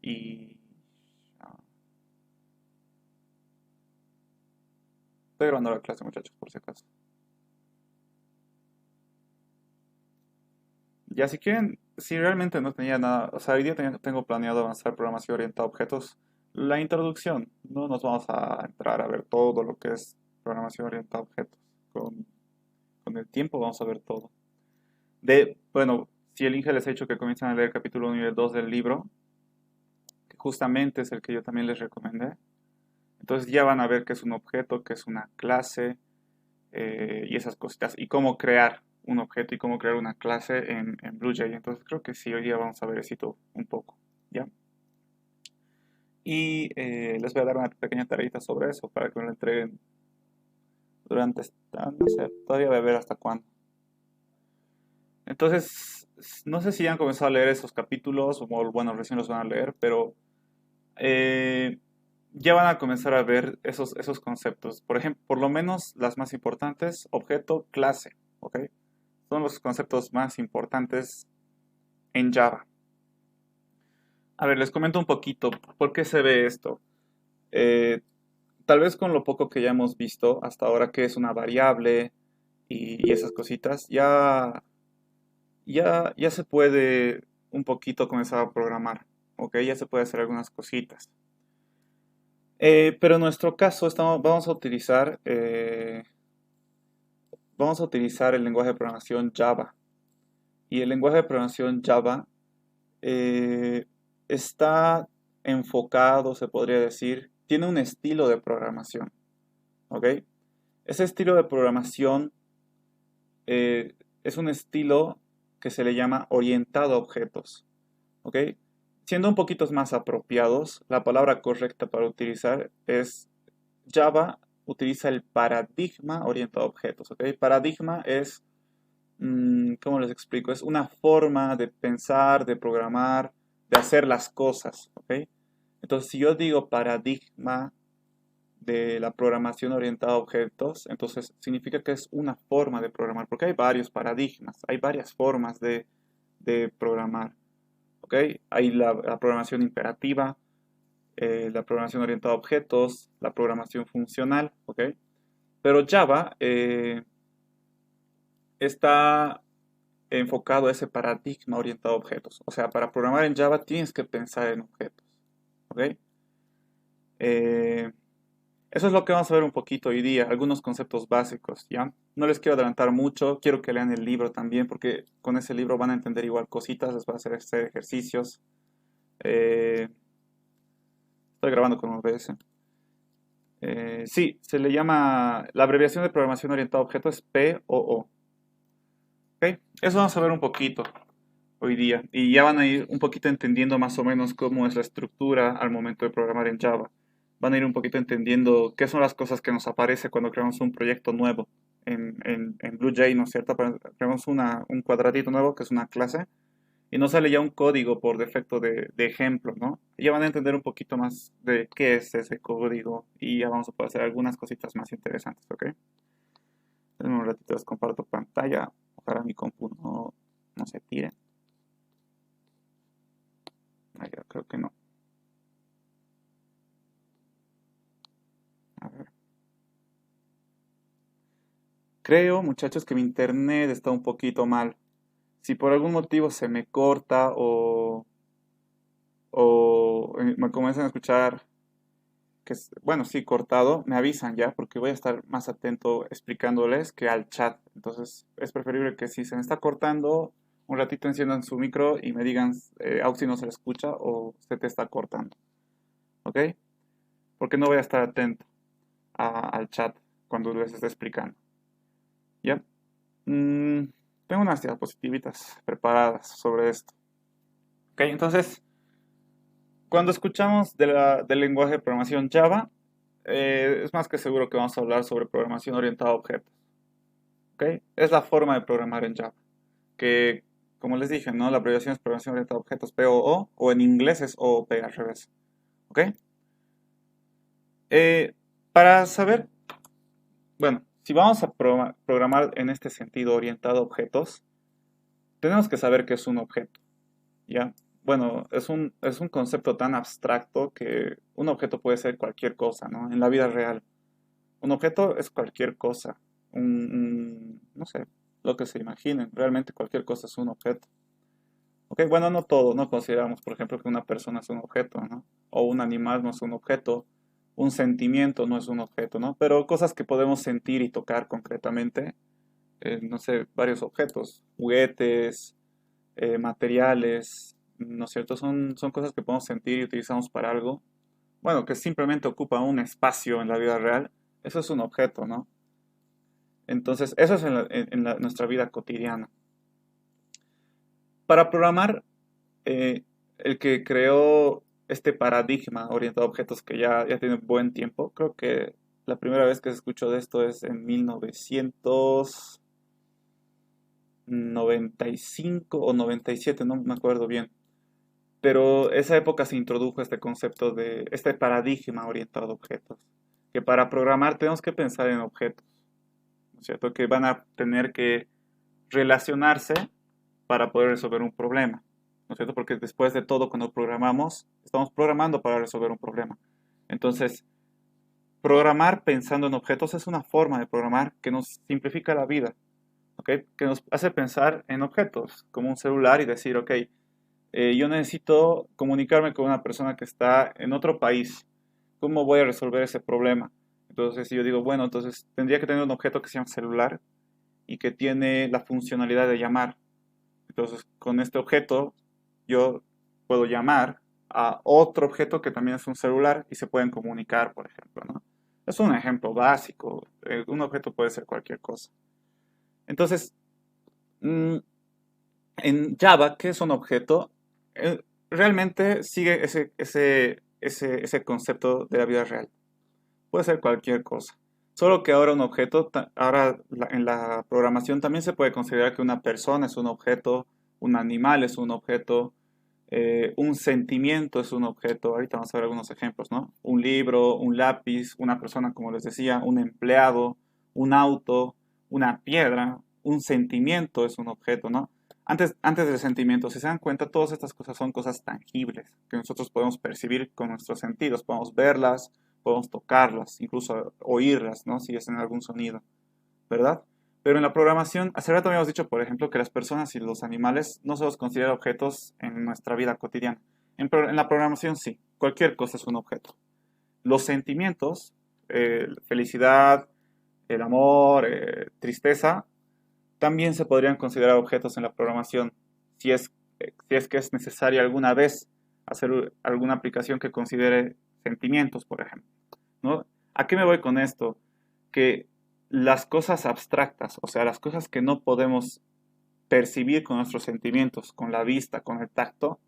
Y estoy grabando la clase, muchachos, por si acaso. Ya, si quieren, si realmente no tenía nada, o sea, hoy día tengo planeado avanzar programación orientada a objetos. La introducción, no nos vamos a entrar a ver todo lo que es programación orientada a objetos. Con, con el tiempo vamos a ver todo. Bueno, si el Inge les ha hecho que comiencen a leer el capítulo 1 y el 2 del libro, que justamente es el que yo también les recomendé, entonces ya van a ver qué es un objeto, qué es una clase, y esas cositas, y cómo crear un objeto y cómo crear una clase en BlueJ. Entonces creo que sí, hoy día vamos a ver eso un poco, ¿ya? Y les voy a dar una pequeña tareita sobre eso para que me lo entreguen durante esta, no sé, todavía voy a ver hasta cuándo. Entonces, no sé si ya han comenzado a leer esos capítulos o bueno, recién los van a leer, pero eh, ya van a comenzar a ver esos conceptos. Por ejemplo, por lo menos las más importantes, objeto, clase, ¿ok? Son los conceptos más importantes en Java. A ver, les comento un poquito por qué se ve esto. Eh, Tal vez con lo poco que ya hemos visto hasta ahora, que es una variable y esas cositas, ya se puede un poquito comenzar a programar, ¿ok? Ya se puede hacer algunas cositas. Pero en nuestro caso vamos a utilizar el lenguaje de programación Java. Y el lenguaje de programación Java eh, está enfocado, se podría decir, tiene un estilo de programación, ¿ok? Ese estilo de programación eh, es un estilo que se le llama orientado a objetos, ¿ok? Siendo un poquito más apropiados, la palabra correcta para utilizar es Java utiliza el paradigma orientado a objetos, ¿ok? Paradigma es, ¿cómo les explico? Es una forma de pensar, de programar, de hacer las cosas, ¿ok? Entonces, si yo digo paradigma de la programación orientada a objetos, entonces significa que es una forma de programar, porque hay varios paradigmas, hay varias formas de programar, ¿ok? Hay la programación imperativa, la programación orientada a objetos, la programación funcional, ¿ok? Pero Java está enfocado a ese paradigma orientado a objetos. O sea, para programar en Java tienes que pensar en objetos, ¿ok? Eh, Eso es lo que vamos a ver un poquito hoy día, algunos conceptos básicos, ¿ya? No les quiero adelantar mucho, quiero que lean el libro también, porque con ese libro van a entender igual cositas, les voy a hacer ejercicios. Eh, Estoy grabando con OBS. Sí, se le llama, la abreviación de programación orientada a objetos es POO, ¿ok? Eso vamos a ver un poquito hoy día, y ya van a ir un poquito entendiendo más o menos cómo es la estructura al momento de programar en Java. Van a ir un poquito entendiendo qué son las cosas que nos aparece cuando creamos un proyecto nuevo en BlueJ, ¿no es cierto? Creamos un cuadradito nuevo que es una clase y nos sale ya un código por defecto de ejemplo, ¿no? Y ya van a entender un poquito más de qué es ese código y ya vamos a poder hacer algunas cositas más interesantes, ¿ok? En un ratito les comparto pantalla. Ojalá mi compu no se tire. Ah, ya, creo que no. A ver. Creo, muchachos, que mi internet está un poquito mal. Si por algún motivo se me corta o me comienzan a escuchar que es, bueno, sí, cortado, me avisan ya, porque voy a estar más atento explicándoles que al chat. Entonces, es preferible que si se me está cortando, un ratito enciendan su micro y me digan, Auxi no se le escucha o se te está cortando. ¿Ok? Porque no voy a estar atento al chat cuando les esté explicando. ¿Ya? Mm, Tengo unas diapositivitas preparadas sobre esto. Ok, entonces, cuando escuchamos del lenguaje de programación Java, es más que seguro que vamos a hablar sobre programación orientada a objetos. Ok, es la forma de programar en Java. Que, como les dije, ¿no? La abreviación es programación orientada a objetos, POO, o en inglés es OOP al revés. Ok, Eh, para saber, bueno, si vamos a programar en este sentido orientado a objetos, tenemos que saber qué es un objeto. ¿Ya? bueno, es un concepto tan abstracto que un objeto puede ser cualquier cosa, ¿no? En la vida real. Un objeto es cualquier cosa. No sé, lo que se imaginen. Realmente cualquier cosa es un objeto. Ok, bueno, no todo. No consideramos, por ejemplo, que una persona es un objeto, ¿no? O un animal no es un objeto. Un sentimiento no es un objeto, ¿no? Pero cosas que podemos sentir y tocar concretamente, no sé, varios objetos, juguetes, materiales, ¿no es cierto? Son cosas que podemos sentir y utilizamos para algo. Bueno, que simplemente ocupa un espacio en la vida real. Eso es un objeto, ¿no? Entonces, eso es nuestra vida cotidiana. Para programar, el que creó este paradigma orientado a objetos que ya tiene buen tiempo, creo que la primera vez que se escuchó de esto es en 1995 o 97, no me acuerdo bien. Pero esa época se introdujo este concepto de este paradigma orientado a objetos, que para programar tenemos que pensar en objetos, ¿no es cierto? Que van a tener que relacionarse para poder resolver un problema, ¿no es cierto? Porque después de todo, cuando programamos, estamos programando para resolver un problema. Entonces, programar pensando en objetos es una forma de programar que nos simplifica la vida, ¿ok? Que nos hace pensar en objetos, como un celular y decir, ok, yo necesito comunicarme con una persona que está en otro país. ¿Cómo voy a resolver ese problema? Entonces, si yo digo, bueno, entonces tendría que tener un objeto que sea un celular y que tiene la funcionalidad de llamar. Entonces, con este objeto, yo puedo llamar a otro objeto que también es un celular y se pueden comunicar, por ejemplo, ¿no? Es un ejemplo básico. Un objeto puede ser cualquier cosa. Entonces, mm, en Java, ¿qué es un objeto? Realmente sigue ese concepto de la vida real. Puede ser cualquier cosa. Solo que ahora un objeto, ahora en la programación también se puede considerar que una persona es un objeto, un animal es un objeto, un sentimiento es un objeto. Ahorita vamos a ver algunos ejemplos, ¿no? Un libro, un lápiz, una persona, como les decía, un empleado, un auto, una piedra, un sentimiento es un objeto, ¿no? Antes del sentimiento, si se dan cuenta, todas estas cosas son cosas tangibles que nosotros podemos percibir con nuestros sentidos, podemos verlas, podemos tocarlas, incluso oírlas, ¿no? Si es en algún sonido, ¿verdad? Pero en la programación, hace rato habíamos dicho, por ejemplo, que las personas y los animales no se los consideran objetos en nuestra vida cotidiana. En la programación sí, cualquier cosa es un objeto. Los sentimientos, felicidad, el amor, tristeza, también se podrían considerar objetos en la programación si es que es necesario alguna vez hacer alguna aplicación que considere sentimientos, por ejemplo, ¿no? ¿A qué me voy con esto? Que las cosas abstractas, o sea, las cosas que no podemos percibir con nuestros sentimientos, con la vista, con el tacto,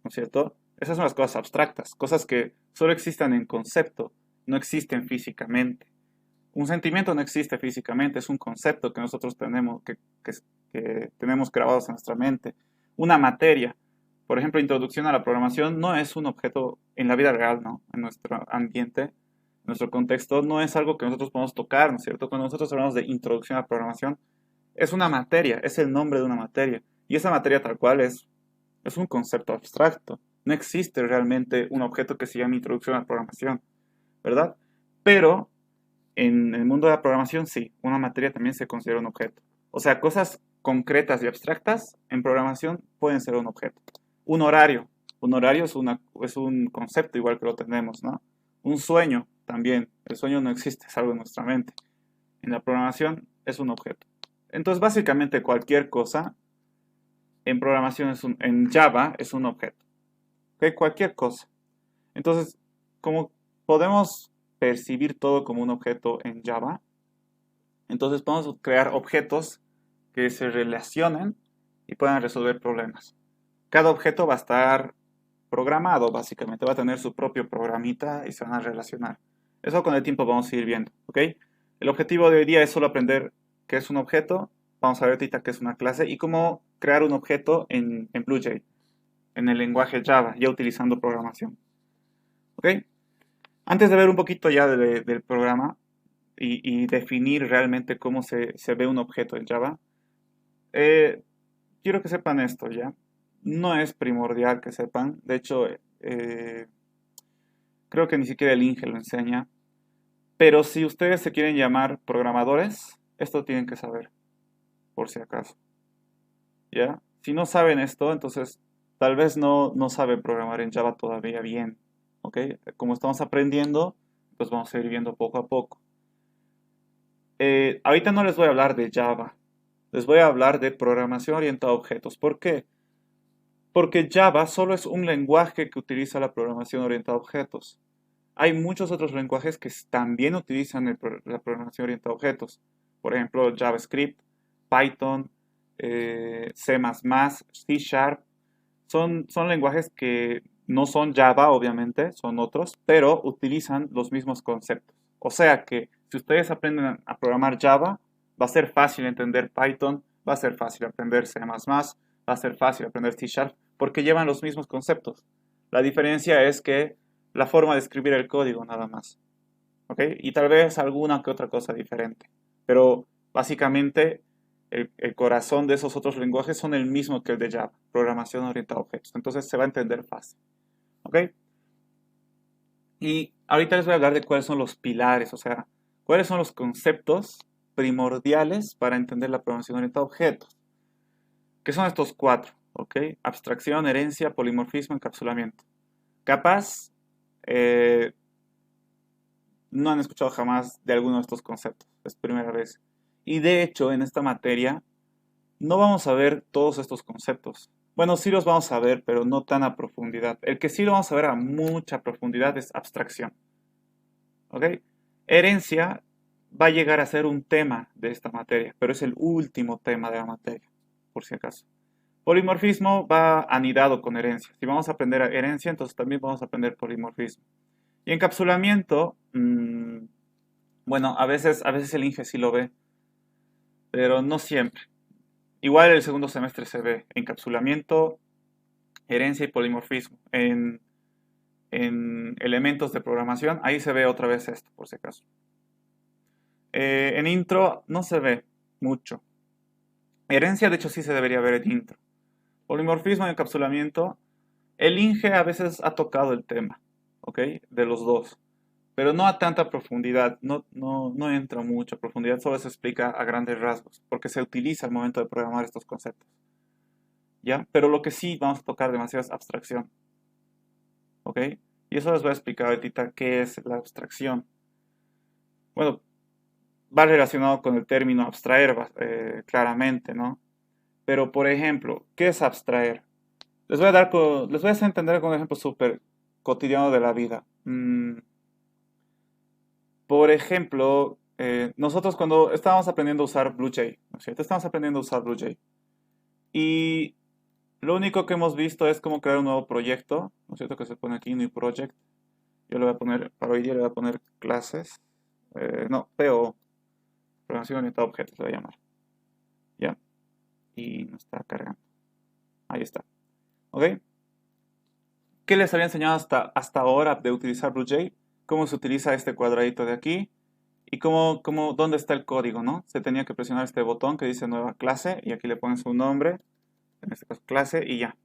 ¿no es cierto? Esas son las cosas abstractas, cosas que solo existen en concepto, no existen físicamente. Un sentimiento no existe físicamente, es un concepto que nosotros tenemos, que tenemos grabados en nuestra mente. Una materia, por ejemplo, introducción a la programación, no es un objeto en la vida real, ¿no? En nuestro ambiente, en nuestro contexto, no es algo que nosotros podemos tocar, ¿no es cierto? Cuando nosotros hablamos de introducción a la programación, es una materia, es el nombre de una materia. Y esa materia tal cual es un concepto abstracto. No existe realmente un objeto que se llame introducción a la programación, ¿verdad? Pero en el mundo de la programación, sí, una materia también se considera un objeto. O sea, cosas concretas y abstractas en programación pueden ser un objeto. Un horario. Un horario es un concepto igual que lo tenemos, ¿no? Un sueño también. El sueño no existe, es algo en nuestra mente. En la programación es un objeto. Entonces, básicamente cualquier cosa en programación en Java es un objeto. ¿Ok? Cualquier cosa. Entonces, como podemos percibir todo como un objeto en Java, entonces podemos crear objetos que se relacionen y puedan resolver problemas. Cada objeto va a estar programado, básicamente, va a tener su propio programita y se van a relacionar. Eso con el tiempo vamos a ir viendo, ¿ok? El objetivo de hoy día es solo aprender qué es un objeto, vamos a ver ahorita qué es una clase y cómo crear un objeto en BlueJ, en el lenguaje Java, ya utilizando programación, ¿ok? Antes de ver un poquito ya del programa y definir realmente cómo se ve un objeto en Java, eh, quiero que sepan esto, ¿ya? no es primordial que sepan. De hecho, creo que ni siquiera el INGE lo enseña. Pero si ustedes se quieren llamar programadores, esto tienen que saber, por si acaso. ¿Ya? Si no saben esto, entonces tal vez no saben programar en Java todavía bien. ¿Ok? Como estamos aprendiendo, pues vamos a ir viendo poco a poco. Ahorita no les voy a hablar de Java, les voy a hablar de programación orientada a objetos. ¿Por qué? Porque Java solo es un lenguaje que utiliza la programación orientada a objetos. Hay muchos otros lenguajes que también utilizan la programación orientada a objetos. Por ejemplo, JavaScript, Python, C++, C Sharp. Son lenguajes que no son Java, obviamente, son otros, pero utilizan los mismos conceptos. O sea que si ustedes aprenden a programar Java, va a ser fácil entender Python, va a ser fácil aprender C++, va a ser fácil aprender C Sharp, porque llevan los mismos conceptos. La diferencia es que la forma de escribir el código nada más. ¿Ok? Y tal vez alguna que otra cosa diferente. Pero básicamente el corazón de esos otros lenguajes son el mismo que el de Java, programación orientada a objetos. Entonces se va a entender fácil. ¿Ok? Y ahorita les voy a hablar de cuáles son los pilares, o sea, cuáles son los conceptos primordiales para entender la programación orientada a objetos. ¿Qué son estos cuatro? ¿Ok? Abstracción, herencia, polimorfismo, encapsulamiento. Capaz, eh, no han escuchado jamás de alguno de estos conceptos, es primera vez. Y de hecho, en esta materia no vamos a ver todos estos conceptos. Bueno, sí los vamos a ver, pero no tan a profundidad. El que sí lo vamos a ver a mucha profundidad es abstracción. ¿Ok? Herencia va a llegar a ser un tema de esta materia, pero es el último tema de la materia, por si acaso. Polimorfismo va anidado con herencia. Si vamos a aprender herencia, entonces también vamos a aprender polimorfismo. Y encapsulamiento, bueno, a veces el INGE sí lo ve, pero no siempre. Igual el segundo semestre se ve encapsulamiento, herencia y polimorfismo. En elementos de programación, ahí se ve otra vez esto, por si acaso. En intro no se ve mucho. Herencia, de hecho, sí se debería ver en intro. Polimorfismo y encapsulamiento, el INGE a veces ha tocado el tema, ¿ok? De los dos. Pero no a tanta profundidad, no entra mucho a profundidad, solo se explica a grandes rasgos, porque se utiliza al momento de programar estos conceptos, ¿ya? Pero lo que sí vamos a tocar demasiado es abstracción, ¿ok? Y eso les voy a explicar ahorita qué es la abstracción. Bueno, va relacionado con el término abstraer, claramente, ¿no? Pero, por ejemplo, ¿qué es abstraer? Les voy a hacer entender con un ejemplo súper cotidiano de la vida. Por ejemplo, nosotros cuando estábamos aprendiendo a usar BlueJ, ¿no es cierto? Estamos aprendiendo a usar BlueJ. Y lo único que hemos visto es cómo crear un nuevo proyecto, ¿no es cierto? Que se pone aquí, New Project. Yo le voy a poner, para hoy día le voy a poner clases. No, PO, programación orientada a objetos, le voy a llamar. ¿Ya? Y no está cargando. Ahí está. ¿Ok? ¿Qué les había enseñado hasta ahora de utilizar BlueJ? ¿Cómo se utiliza este cuadradito de aquí? Y dónde está el código, ¿no? Se tenía que presionar este botón que dice nueva clase y aquí le pones un nombre, en este caso clase y ya.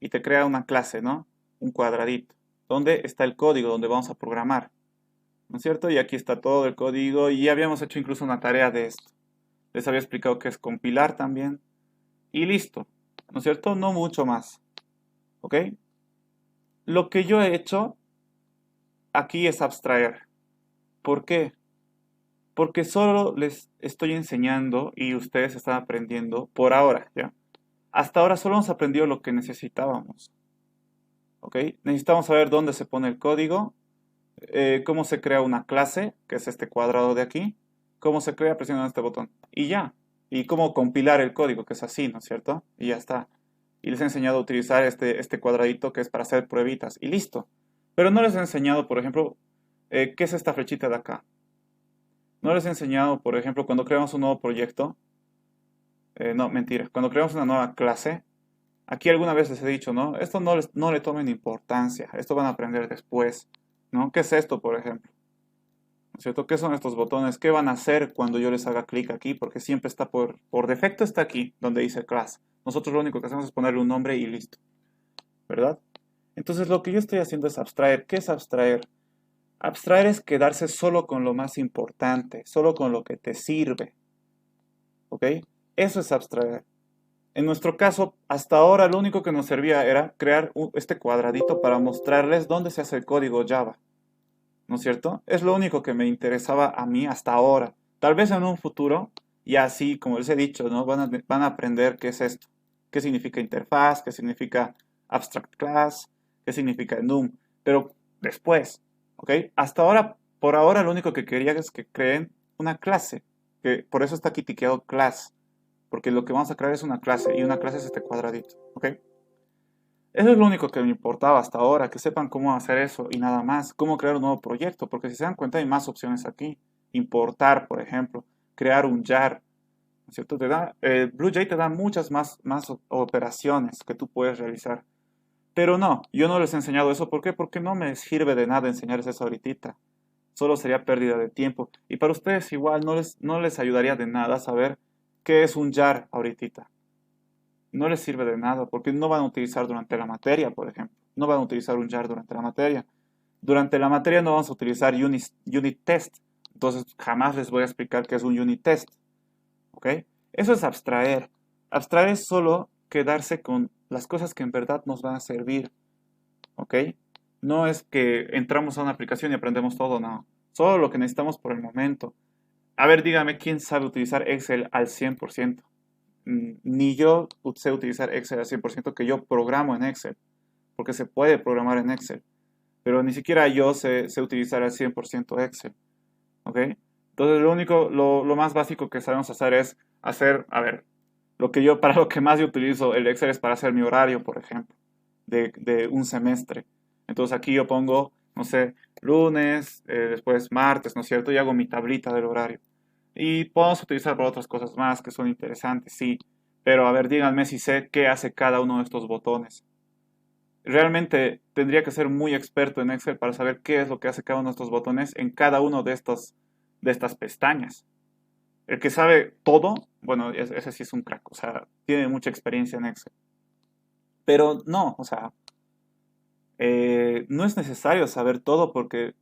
Y te crea una clase, ¿no? Un cuadradito. ¿Dónde está el código? Donde vamos a programar, ¿no es cierto? Y aquí está todo el código y ya habíamos hecho incluso una tarea de esto. Les había explicado qué es compilar también. Y listo, ¿no es cierto? No mucho más, ¿ok? Lo que yo he hecho aquí es abstraer. ¿Por qué? Porque solo les estoy enseñando y ustedes están aprendiendo por ahora, ¿ya? Hasta ahora solo hemos aprendido lo que necesitábamos, ¿ok? Necesitamos saber dónde se pone el código, cómo se crea una clase, que es este cuadrado de aquí, cómo se crea presionando este botón, y ya. Y cómo compilar el código, que es así, ¿no es cierto? Y ya está. Y les he enseñado a utilizar este cuadradito que es para hacer pruebitas, y listo. Pero no les he enseñado, por ejemplo, qué es esta flechita de acá. No les he enseñado, por ejemplo, cuando creamos un nuevo proyecto, no, mentira, cuando creamos una nueva clase, aquí alguna vez les he dicho, ¿no? Esto no le tomen importancia, esto van a aprender después, ¿no? ¿Qué es esto, por ejemplo? ¿No es cierto? ¿Qué son estos botones? ¿Qué van a hacer cuando yo les haga clic aquí? Porque siempre está por defecto está aquí, donde dice class. Nosotros lo único que hacemos es ponerle un nombre y listo, ¿verdad? Entonces lo que yo estoy haciendo es abstraer. ¿Qué es abstraer? Abstraer es quedarse solo con lo más importante, solo con lo que te sirve, ¿ok? Eso es abstraer. En nuestro caso, hasta ahora lo único que nos servía era crear este cuadradito para mostrarles dónde se hace el código Java, ¿no es cierto? Es lo único que me interesaba a mí hasta ahora. Tal vez en un futuro, y así, como les he dicho, ¿no? Van a aprender qué es esto, qué significa interfaz, qué significa abstract class, qué significa enum, pero después, ¿ok? Hasta ahora, por ahora, lo único que quería es que creen una clase, que por eso está aquí tiqueado class, porque lo que vamos a crear es una clase, y una clase es este cuadradito, ¿ok? Eso es lo único que me importaba hasta ahora, que sepan cómo hacer eso y nada más, cómo crear un nuevo proyecto, porque si se dan cuenta hay más opciones aquí. Importar, por ejemplo, crear un jar, ¿no es cierto? BlueJ te da muchas más operaciones que tú puedes realizar. Pero no, yo no les he enseñado eso. ¿Por qué? Porque no me sirve de nada enseñarles eso ahorita. Solo sería pérdida de tiempo. Y para ustedes igual no les ayudaría de nada saber qué es un jar ahorita. No les sirve de nada porque no van a utilizar durante la materia, por ejemplo. No van a utilizar un jar durante la materia. Durante la materia no vamos a utilizar unit test. Entonces jamás les voy a explicar qué es un unit test. ¿Ok? Eso es abstraer. Abstraer es solo quedarse con las cosas que en verdad nos van a servir. ¿Ok? No es que entramos a una aplicación y aprendemos todo, no. Solo lo que necesitamos por el momento. A ver, dígame quién sabe utilizar Excel al 100%. Ni yo sé utilizar Excel al 100%, que yo programo en Excel, porque se puede programar en Excel, pero ni siquiera yo sé utilizar al 100% Excel, ¿ok? Entonces lo más básico que sabemos hacer es hacer, a ver, para lo que más yo utilizo el Excel es para hacer mi horario, por ejemplo, de un semestre. Entonces aquí yo pongo, no sé, lunes, después martes, ¿no es cierto? Y hago mi tablita del horario. Y podemos utilizar para otras cosas más que son interesantes, sí. Pero a ver, díganme si sé qué hace cada uno de estos botones. Realmente tendría que ser muy experto en Excel para saber qué es lo que hace cada uno de estos botones en cada uno de estas pestañas. El que sabe todo, bueno, ese sí es un crack, o sea, tiene mucha experiencia en Excel. Pero no, o sea, no es necesario saber todo porque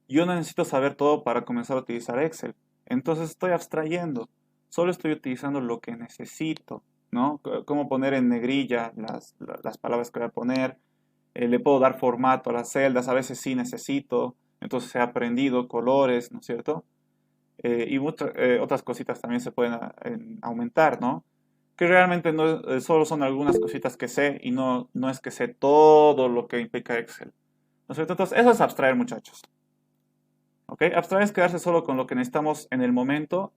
yo no necesito saber todo para comenzar a utilizar Excel. Entonces estoy abstrayendo, solo estoy utilizando lo que necesito, ¿no? Cómo poner en negrilla las palabras que voy a poner. Le puedo dar formato a las celdas, a veces sí necesito. Entonces he aprendido colores, ¿no es cierto? Otras cositas también se pueden aumentar, ¿no? Que realmente no, solo son algunas cositas que sé y no es que sé todo lo que implica Excel. ¿No es cierto? Entonces, eso es abstraer, muchachos. ¿Ok? Abstraer es quedarse solo con lo que necesitamos en el momento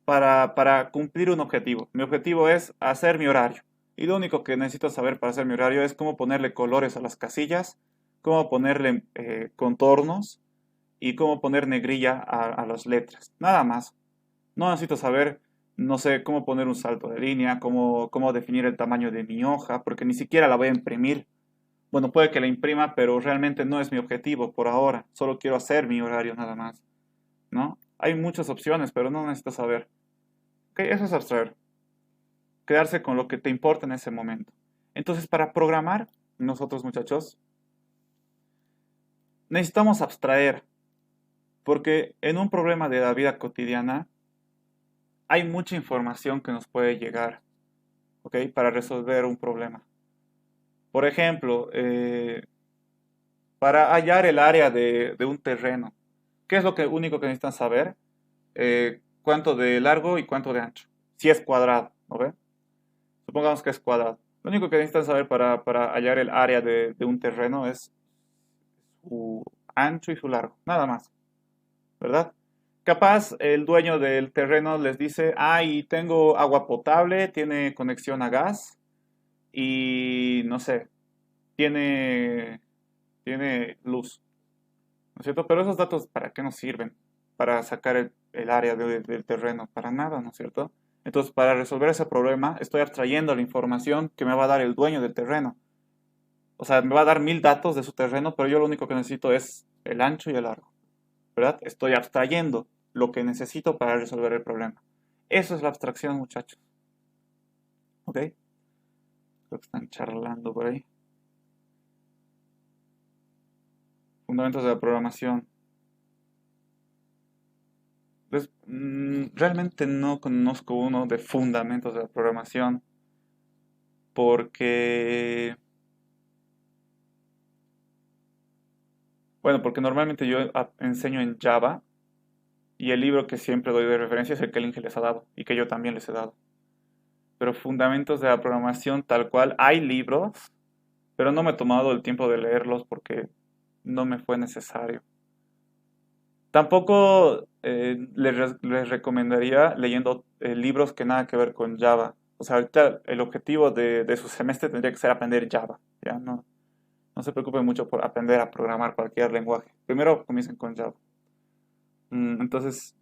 para cumplir un objetivo. Mi objetivo es hacer mi horario. Y lo único que necesito saber para hacer mi horario es cómo ponerle colores a las casillas, cómo ponerle contornos y cómo poner negrilla a las letras. Nada más. No necesito saber, no sé, cómo poner un salto de línea, cómo definir el tamaño de mi hoja, porque ni siquiera la voy a imprimir. Bueno, puede que la imprima, pero realmente no es mi objetivo por ahora. Solo quiero hacer mi horario nada más, ¿no? Hay muchas opciones, pero no necesito saber. Ok, eso es abstraer. Quedarse con lo que te importa en ese momento. Entonces, para programar, nosotros muchachos, necesitamos abstraer, porque en un problema de la vida cotidiana hay mucha información que nos puede llegar, ¿ok? Para resolver un problema. Por ejemplo, para hallar el área de un terreno, ¿qué es lo único que necesitan saber? Cuánto de largo y cuánto de ancho. Si es cuadrado, ¿no ve? Supongamos que es cuadrado. Lo único que necesitan saber para hallar el área de un terreno es su ancho y su largo, nada más, ¿verdad? Capaz el dueño del terreno les dice, y tengo agua potable, tiene conexión a gas y no sé, tiene, tiene luz, ¿no es cierto? Pero esos datos, ¿para qué nos sirven? Para sacar el área del terreno, para nada, ¿no es cierto? Entonces, para resolver ese problema, estoy abstrayendo la información que me va a dar el dueño del terreno. O sea, me va a dar 1000 datos de su terreno, pero yo lo único que necesito es el ancho y el largo, ¿verdad? Estoy abstrayendo lo que necesito para resolver el problema. Eso es la abstracción, muchachos. ¿Ok? Creo que están charlando por ahí. Fundamentos de la programación. Pues, realmente no conozco uno de fundamentos de la programación porque, bueno, porque normalmente yo enseño en Java y el libro que siempre doy de referencia es el que el Inge les ha dado y que yo también les he dado. Pero fundamentos de la programación tal cual, hay libros, pero no me he tomado el tiempo de leerlos porque no me fue necesario. Tampoco les recomendaría leyendo libros que nada que ver con Java. O sea, ahorita el objetivo de su semestre tendría que ser aprender Java. Ya no se preocupen mucho por aprender a programar cualquier lenguaje. Primero comiencen con Java. Entonces,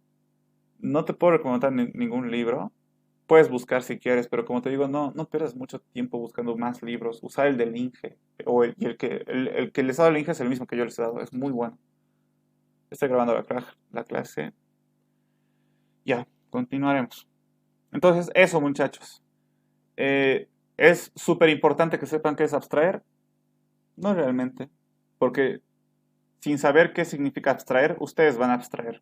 no te puedo recomendar ningún libro. Puedes buscar si quieres, pero como te digo, no pierdas mucho tiempo buscando más libros. Usa el del Inge. O el que les ha dado el Inge es el mismo que yo les he dado. Es muy bueno. Estoy grabando la clase. Ya, continuaremos. Entonces, eso, muchachos. ¿Es súper importante que sepan qué es abstraer? No realmente. Porque sin saber qué significa abstraer, ustedes van a abstraer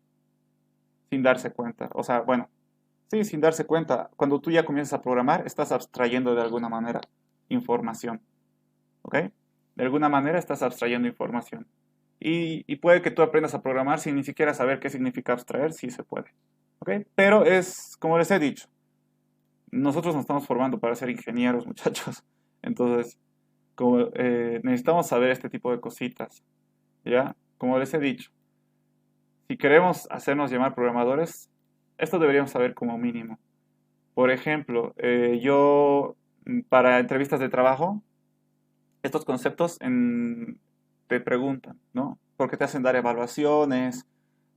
sin darse cuenta. O sea, bueno, sí, sin darse cuenta. Cuando tú ya comienzas a programar, estás abstrayendo de alguna manera información. ¿Ok? De alguna manera estás abstrayendo información. Y puede que tú aprendas a programar sin ni siquiera saber qué significa abstraer, sí se puede. ¿Ok? Pero es, como les he dicho, nosotros nos estamos formando para ser ingenieros, muchachos. Entonces, como, necesitamos saber este tipo de cositas. ¿Ya? Como les he dicho, si queremos hacernos llamar programadores, esto deberíamos saber como mínimo. Por ejemplo, yo para entrevistas de trabajo, estos conceptos te preguntan, ¿no? Porque te hacen dar evaluaciones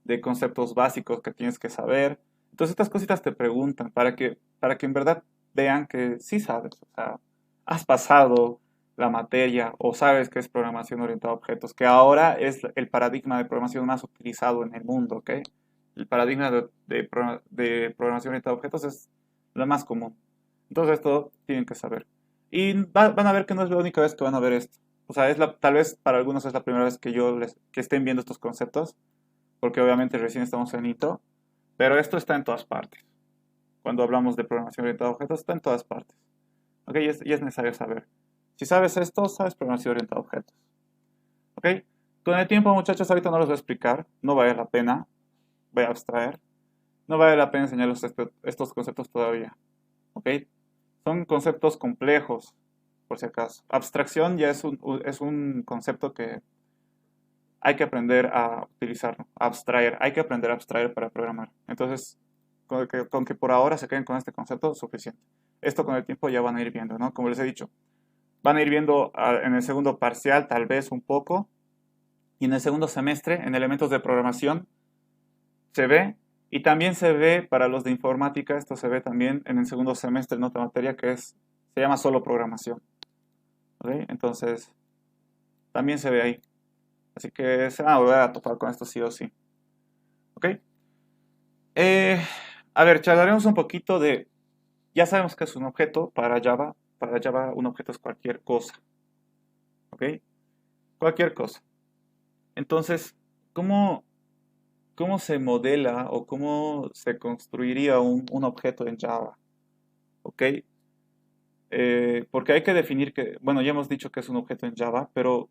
de conceptos básicos que tienes que saber. Entonces estas cositas te preguntan para que en verdad vean que sí sabes, o sea, has pasado la materia o sabes que es programación orientada a objetos, que ahora es el paradigma de programación más utilizado en el mundo, ¿ok? El paradigma de programación orientada a objetos es lo más común. Entonces esto tienen que saber. Y van a ver que no es la única vez que van a ver esto. O sea, tal vez para algunos es la primera vez que estén viendo estos conceptos, porque obviamente recién estamos en hito, pero esto está en todas partes. Cuando hablamos de programación orientada a objetos, está en todas partes. ¿Ok? Y es necesario saber. Si sabes esto, sabes programación orientada a objetos. ¿Ok? Con el tiempo, muchachos, ahorita no los voy a explicar, no vale la pena, voy a abstraer, no vale la pena enseñarles estos conceptos todavía. ¿Ok? Son conceptos complejos, por si acaso. Abstracción ya es un concepto que hay que aprender a utilizarlo, a abstraer, hay que aprender a abstraer para programar. Entonces, con que por ahora se queden con este concepto es suficiente. Esto con el tiempo ya van a ir viendo, ¿no? Como les he dicho, van a ir viendo en el segundo parcial tal vez un poco, y en el segundo semestre, en elementos de programación, se ve, y también se ve para los de informática, esto se ve también en el segundo semestre en otra materia se llama solo programación. ¿Ok? Entonces, también se ve ahí. Así que se van a volver a topar con esto sí o sí. ¿Ok? Eh, a ver, charlaremos un poquito de, ya sabemos que es un objeto para Java. Para Java un objeto es cualquier cosa. ¿Ok? Cualquier cosa. Entonces, ¿cómo se modela o cómo se construiría un objeto en Java? ¿Ok? Porque hay que definir que, bueno, ya hemos dicho que es un objeto en Java, pero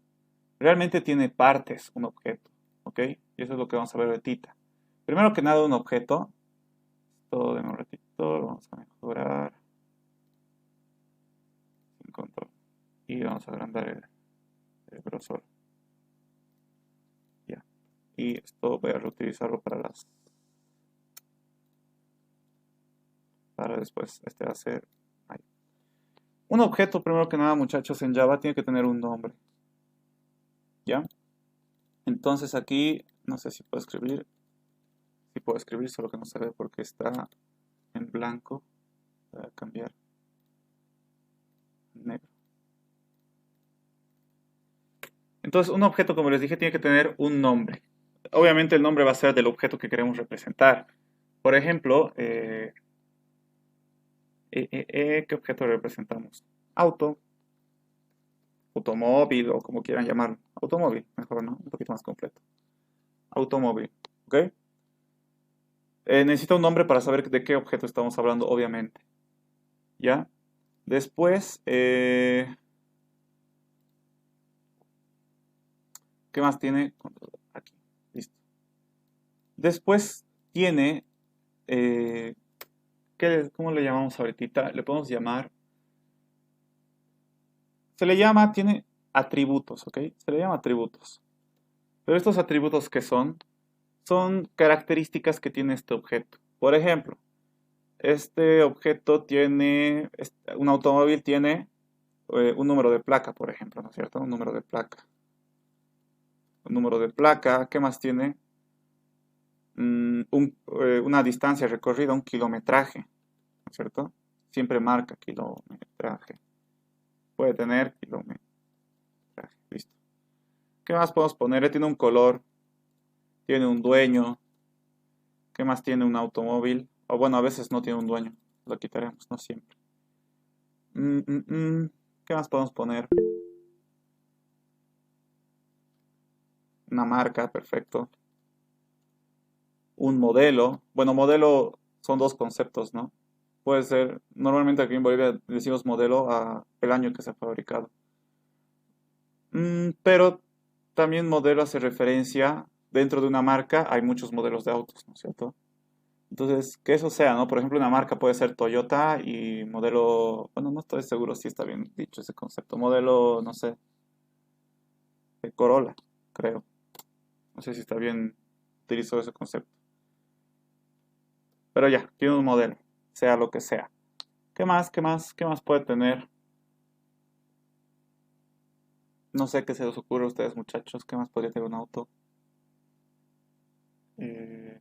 realmente tiene partes un objeto. ¿Ok? Y eso es lo que vamos a ver ahorita. Primero que nada, un objeto. Todo de un ratito, lo vamos a mejorar. Sin control. Y vamos a agrandar el grosor. Ya. Y esto voy a reutilizarlo para después hacer ahí. Un objeto, primero que nada, muchachos, en Java tiene que tener un nombre. ¿Ya? Entonces aquí, no sé si puedo escribir. Sí puedo escribir, solo que no se ve porque está en blanco. Voy a cambiar a negro. Entonces, un objeto, como les dije, tiene que tener un nombre. Obviamente el nombre va a ser del objeto que queremos representar. Por ejemplo, ¿qué objeto representamos? Auto. automóvil o como quieran llamarlo. Automóvil, mejor, ¿no? Un poquito más completo. Automóvil, ¿ok? Necesita un nombre para saber de qué objeto estamos hablando, obviamente. ¿Ya? Después, ¿qué más tiene? Aquí, listo. Después tiene, eh, ¿cómo le llamamos ahorita? Le podemos llamar, se le llama, tiene atributos, ¿ok? Se le llama atributos. Pero estos atributos, ¿qué son? Son características que tiene este objeto. Por ejemplo, este objeto tiene, un automóvil tiene un número de placa, por ejemplo, ¿no es cierto? Un número de placa. Un número de placa, ¿qué más tiene? Una distancia recorrida, un kilometraje, ¿no es cierto? Siempre marca kilometraje. Puede tener kilometraje, listo. ¿Qué más podemos poner? Tiene un color, tiene un dueño. ¿Qué más tiene un automóvil? O bueno, a veces no tiene un dueño. Lo quitaremos, no siempre. Mm, mm, mm. ¿Qué más podemos poner? Una marca, perfecto. Un modelo. Bueno, modelo son dos conceptos, ¿no? Puede ser, normalmente aquí en Bolivia decimos modelo a el año que se ha fabricado. Pero también modelo hace referencia, dentro de una marca hay muchos modelos de autos, ¿no es cierto? Entonces, que eso sea, ¿no? Por ejemplo, una marca puede ser Toyota y modelo, bueno, no estoy seguro si está bien dicho ese concepto, modelo, no sé, de Corolla, creo. No sé si está bien utilizado ese concepto. Pero ya, tiene un modelo, sea lo que sea. ¿Qué más? ¿Qué más? ¿Qué más puede tener? No sé qué se les ocurre a ustedes, muchachos. ¿Qué más podría tener un auto? Eh,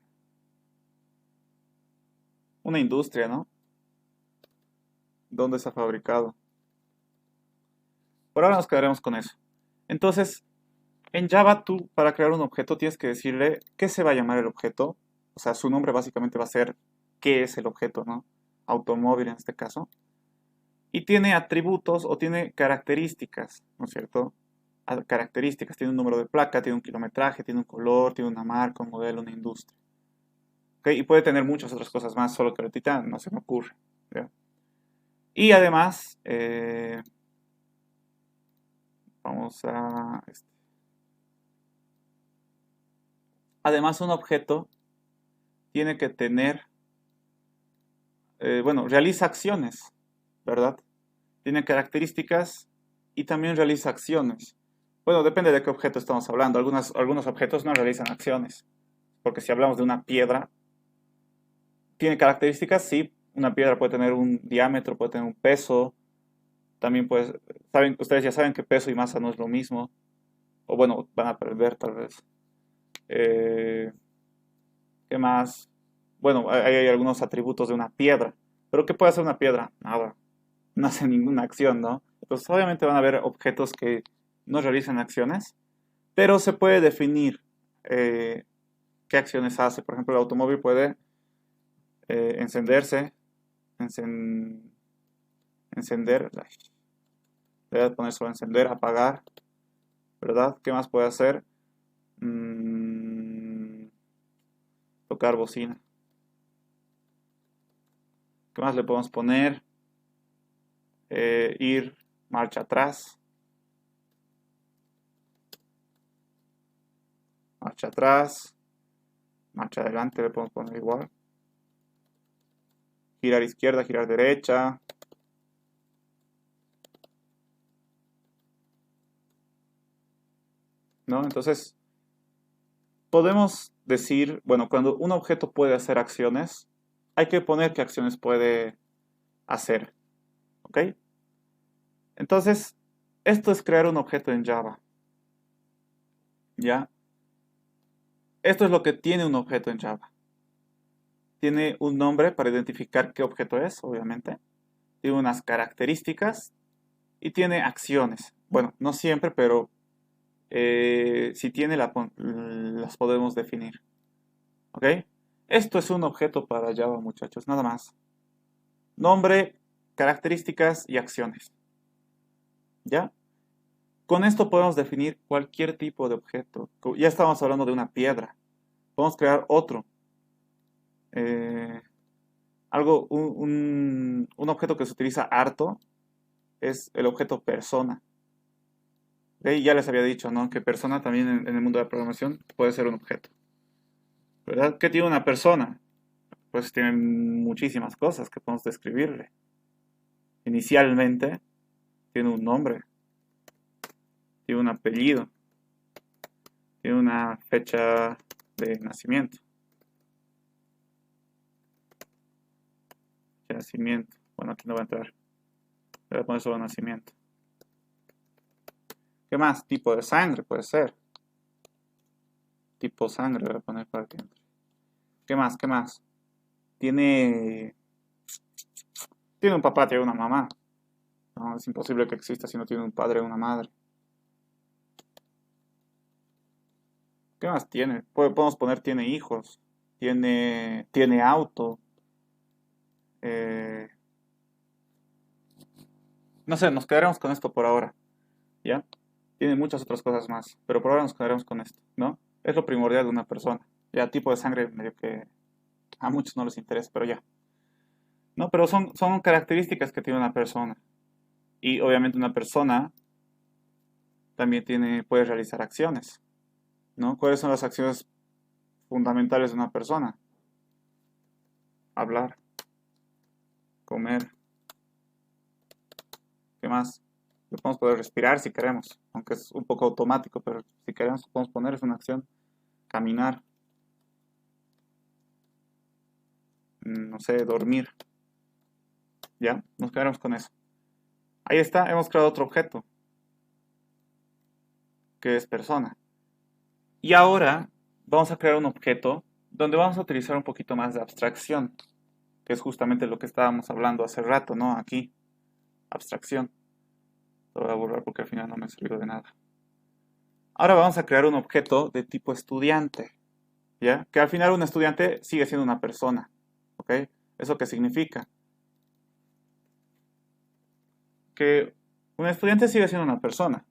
una industria, ¿no? ¿Dónde se ha fabricado? Por ahora nos quedaremos con eso. Entonces, en Java tú para crear un objeto tienes que decirle qué se va a llamar el objeto. O sea, su nombre básicamente va a ser qué es el objeto, ¿no? Automóvil en este caso. Y tiene atributos o tiene características, ¿no es cierto? Características, tiene un número de placa, tiene un kilometraje, tiene un color, tiene una marca, un modelo, una industria. ¿Ok? Y puede tener muchas otras cosas más, solo que ahorita no se me ocurre. ¿Ya? Y además, vamos a... Además, un objeto tiene que tener, bueno, realiza acciones, ¿verdad? Tiene características y también realiza acciones. Bueno, depende de qué objeto estamos hablando. Algunos objetos no realizan acciones, porque si hablamos de una piedra, tiene características, sí, una piedra puede tener un diámetro, puede tener un peso, también pues, saben, ustedes ya saben que peso y masa no es lo mismo, o bueno, van a aprender tal vez. Eh, ¿Qué más? Bueno, hay algunos atributos de una piedra, pero ¿qué puede hacer una piedra? Nada, no hace ninguna acción, ¿no? Entonces, obviamente van a haber objetos que no realizan acciones, pero se puede definir qué acciones hace. Por ejemplo, el automóvil puede encenderse, encen- encender, le voy a poner solo encender, apagar, ¿verdad? ¿Qué más puede hacer? Mm, tocar bocina. ¿Qué más le podemos poner? Ir marcha atrás, marcha atrás, marcha adelante le podemos poner igual. Girar izquierda, girar derecha. ¿No? Entonces, podemos decir, bueno, cuando un objeto puede hacer acciones, hay que poner qué acciones puede hacer. ¿Ok? Entonces, esto es crear un objeto en Java. ¿Ya? Esto es lo que tiene un objeto en Java. Tiene un nombre para identificar qué objeto es, obviamente. Tiene unas características y tiene acciones. Bueno, no siempre, pero si tiene las podemos definir. ¿Ok? Esto es un objeto para Java, muchachos, nada más. Nombre, características y acciones. ¿Ya? Con esto podemos definir cualquier tipo de objeto. Ya estamos hablando de una piedra. Podemos crear otro. Eh, un objeto que se utiliza harto es el objeto persona. Ya les había dicho, ¿no? Que persona también en el mundo de la programación puede ser un objeto. ¿Verdad? ¿Qué tiene una persona? Pues tiene muchísimas cosas que podemos describirle. Inicialmente tiene un nombre, tiene un apellido, tiene una fecha de nacimiento. Nacimiento. Bueno, aquí no va a entrar. Voy a poner solo nacimiento. ¿Qué más? Tipo de sangre puede ser. Tipo sangre voy a poner para que entre. ¿Qué más? ¿Qué más? Tiene, tiene un papá, tiene una mamá. No, es imposible que exista si no tiene un padre o una madre. ¿Qué más tiene? Podemos poner tiene hijos, tiene auto. eh, no sé, nos quedaremos con esto por ahora, ¿ya? Tiene muchas otras cosas más, pero por ahora nos quedaremos con esto, ¿no? Es lo primordial de una persona. Ya, tipo de sangre medio que a muchos no les interesa, pero ya. No, pero son características que tiene una persona. Y obviamente una persona también puede realizar acciones, ¿no? ¿Cuáles son las acciones fundamentales de una persona? Hablar, comer, ¿qué más? Le podemos poder respirar si queremos, aunque es un poco automático, pero si queremos podemos poner es una acción. Caminar, no sé, dormir, ¿ya? Nos quedaremos con eso. Ahí está, hemos creado otro objeto, que es persona. Y ahora vamos a crear un objeto donde vamos a utilizar un poquito más de abstracción, que es justamente lo que estábamos hablando hace rato, ¿no? Aquí, abstracción. Lo voy a borrar porque al final no me sirvió de nada. Ahora vamos a crear un objeto de tipo estudiante, ¿ya? Que al final un estudiante sigue siendo una persona, ¿ok? ¿Eso qué significa? Que un estudiante sigue siendo una persona,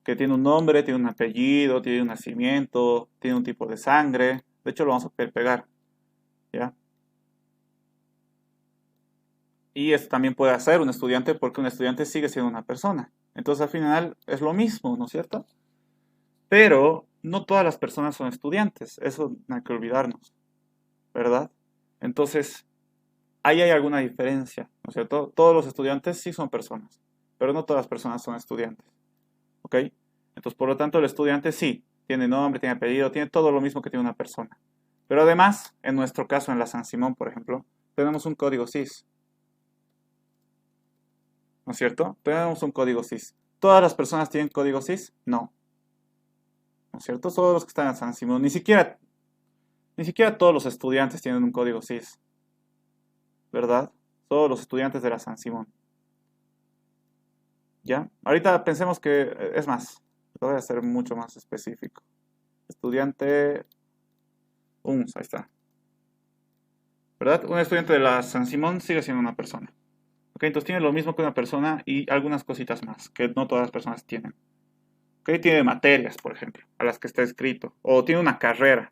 que tiene un nombre, tiene un apellido, tiene un nacimiento, tiene un tipo de sangre. De hecho, lo vamos a poder pegar, ¿ya? Y eso también puede hacer un estudiante porque un estudiante sigue siendo una persona. Entonces, al final es lo mismo, ¿no es cierto? Pero no todas las personas son estudiantes, eso no hay que olvidarnos, ¿verdad? Entonces, ahí hay alguna diferencia, ¿no es cierto? Todos los estudiantes sí son personas, pero no todas las personas son estudiantes, ¿ok? Entonces, por lo tanto, el estudiante sí, tiene nombre, tiene apellido, tiene todo lo mismo que tiene una persona. Pero además, en nuestro caso, en la San Simón, por ejemplo, tenemos un código SIS, ¿no es cierto? Tenemos un código SIS. ¿Todas las personas tienen código SIS? No, ¿no es cierto? Todos los que están en San Simón, ni siquiera todos los estudiantes tienen un código SIS, ¿verdad? Todos los estudiantes de la San Simón. ¿Ya? Ahorita pensemos que, es más, lo voy a hacer mucho más específico. Estudiante ahí está. ¿Verdad? Un estudiante de la San Simón sigue siendo una persona. ¿Ok? Entonces tiene lo mismo que una persona y algunas cositas más, que no todas las personas tienen. ¿Ok? Tiene materias, por ejemplo, a las que está escrito. O tiene una carrera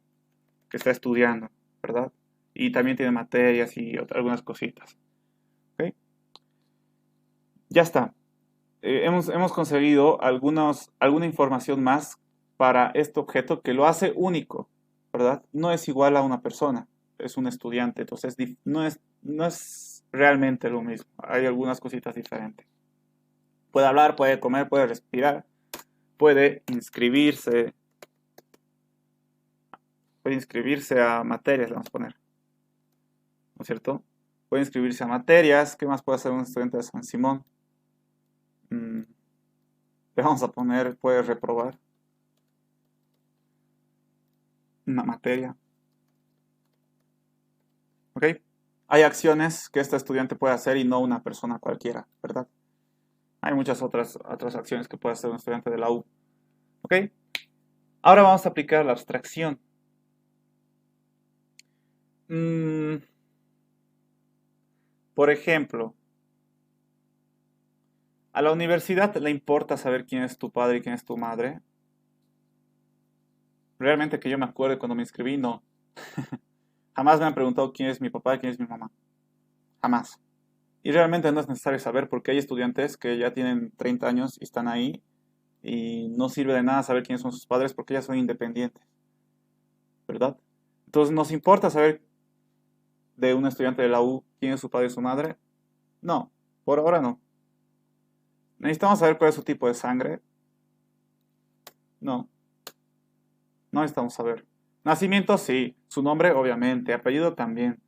que está estudiando, ¿verdad? Y también tiene materias y algunas cositas. ¿Ok? Ya está. Hemos conseguido alguna información más para este objeto que lo hace único, ¿verdad? No es igual a una persona, es un estudiante, entonces no es realmente lo mismo. Hay algunas cositas diferentes. Puede hablar, puede comer, puede respirar, puede inscribirse a materias, le vamos a poner, ¿no es cierto? Puede inscribirse a materias. ¿Qué más puede hacer un estudiante de San Simón? Mm, Le vamos a poner, puede reprobar una materia. ¿Ok? Hay acciones que este estudiante puede hacer y no una persona cualquiera, ¿verdad? Hay muchas otras acciones que puede hacer un estudiante de la U. ¿Ok? Ahora vamos a aplicar la abstracción. Mm, por ejemplo, ¿A la universidad le importa saber quién es tu padre y quién es tu madre? Realmente que yo me acuerde cuando me inscribí, no. Jamás me han preguntado quién es mi papá y quién es mi mamá. Jamás. Y realmente no es necesario saber porque hay estudiantes que ya tienen 30 años y están ahí y no sirve de nada saber quiénes son sus padres porque ya son independientes, ¿verdad? Entonces, ¿nos importa saber de un estudiante de la U quién es su padre y su madre? No, por ahora no. ¿Necesitamos saber cuál es su tipo de sangre? No, no necesitamos saber. Nacimiento, sí. Su nombre, obviamente. Apellido también.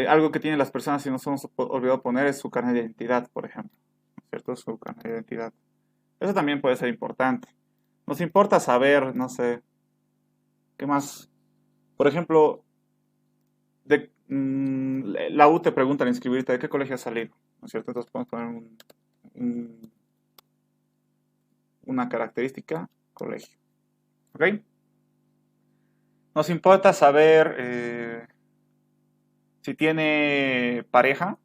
Algo que tienen las personas, si nos hemos olvidado poner, es su carnet de identidad, por ejemplo. ¿No es cierto? Su carnet de identidad. Eso también puede ser importante. Nos importa saber, no sé, ¿qué más? Por ejemplo, la U te pregunta al inscribirte de qué colegio has salido, ¿no es cierto? Entonces podemos poner un- una característica, colegio. ¿Ok? Nos importa saber si tiene pareja,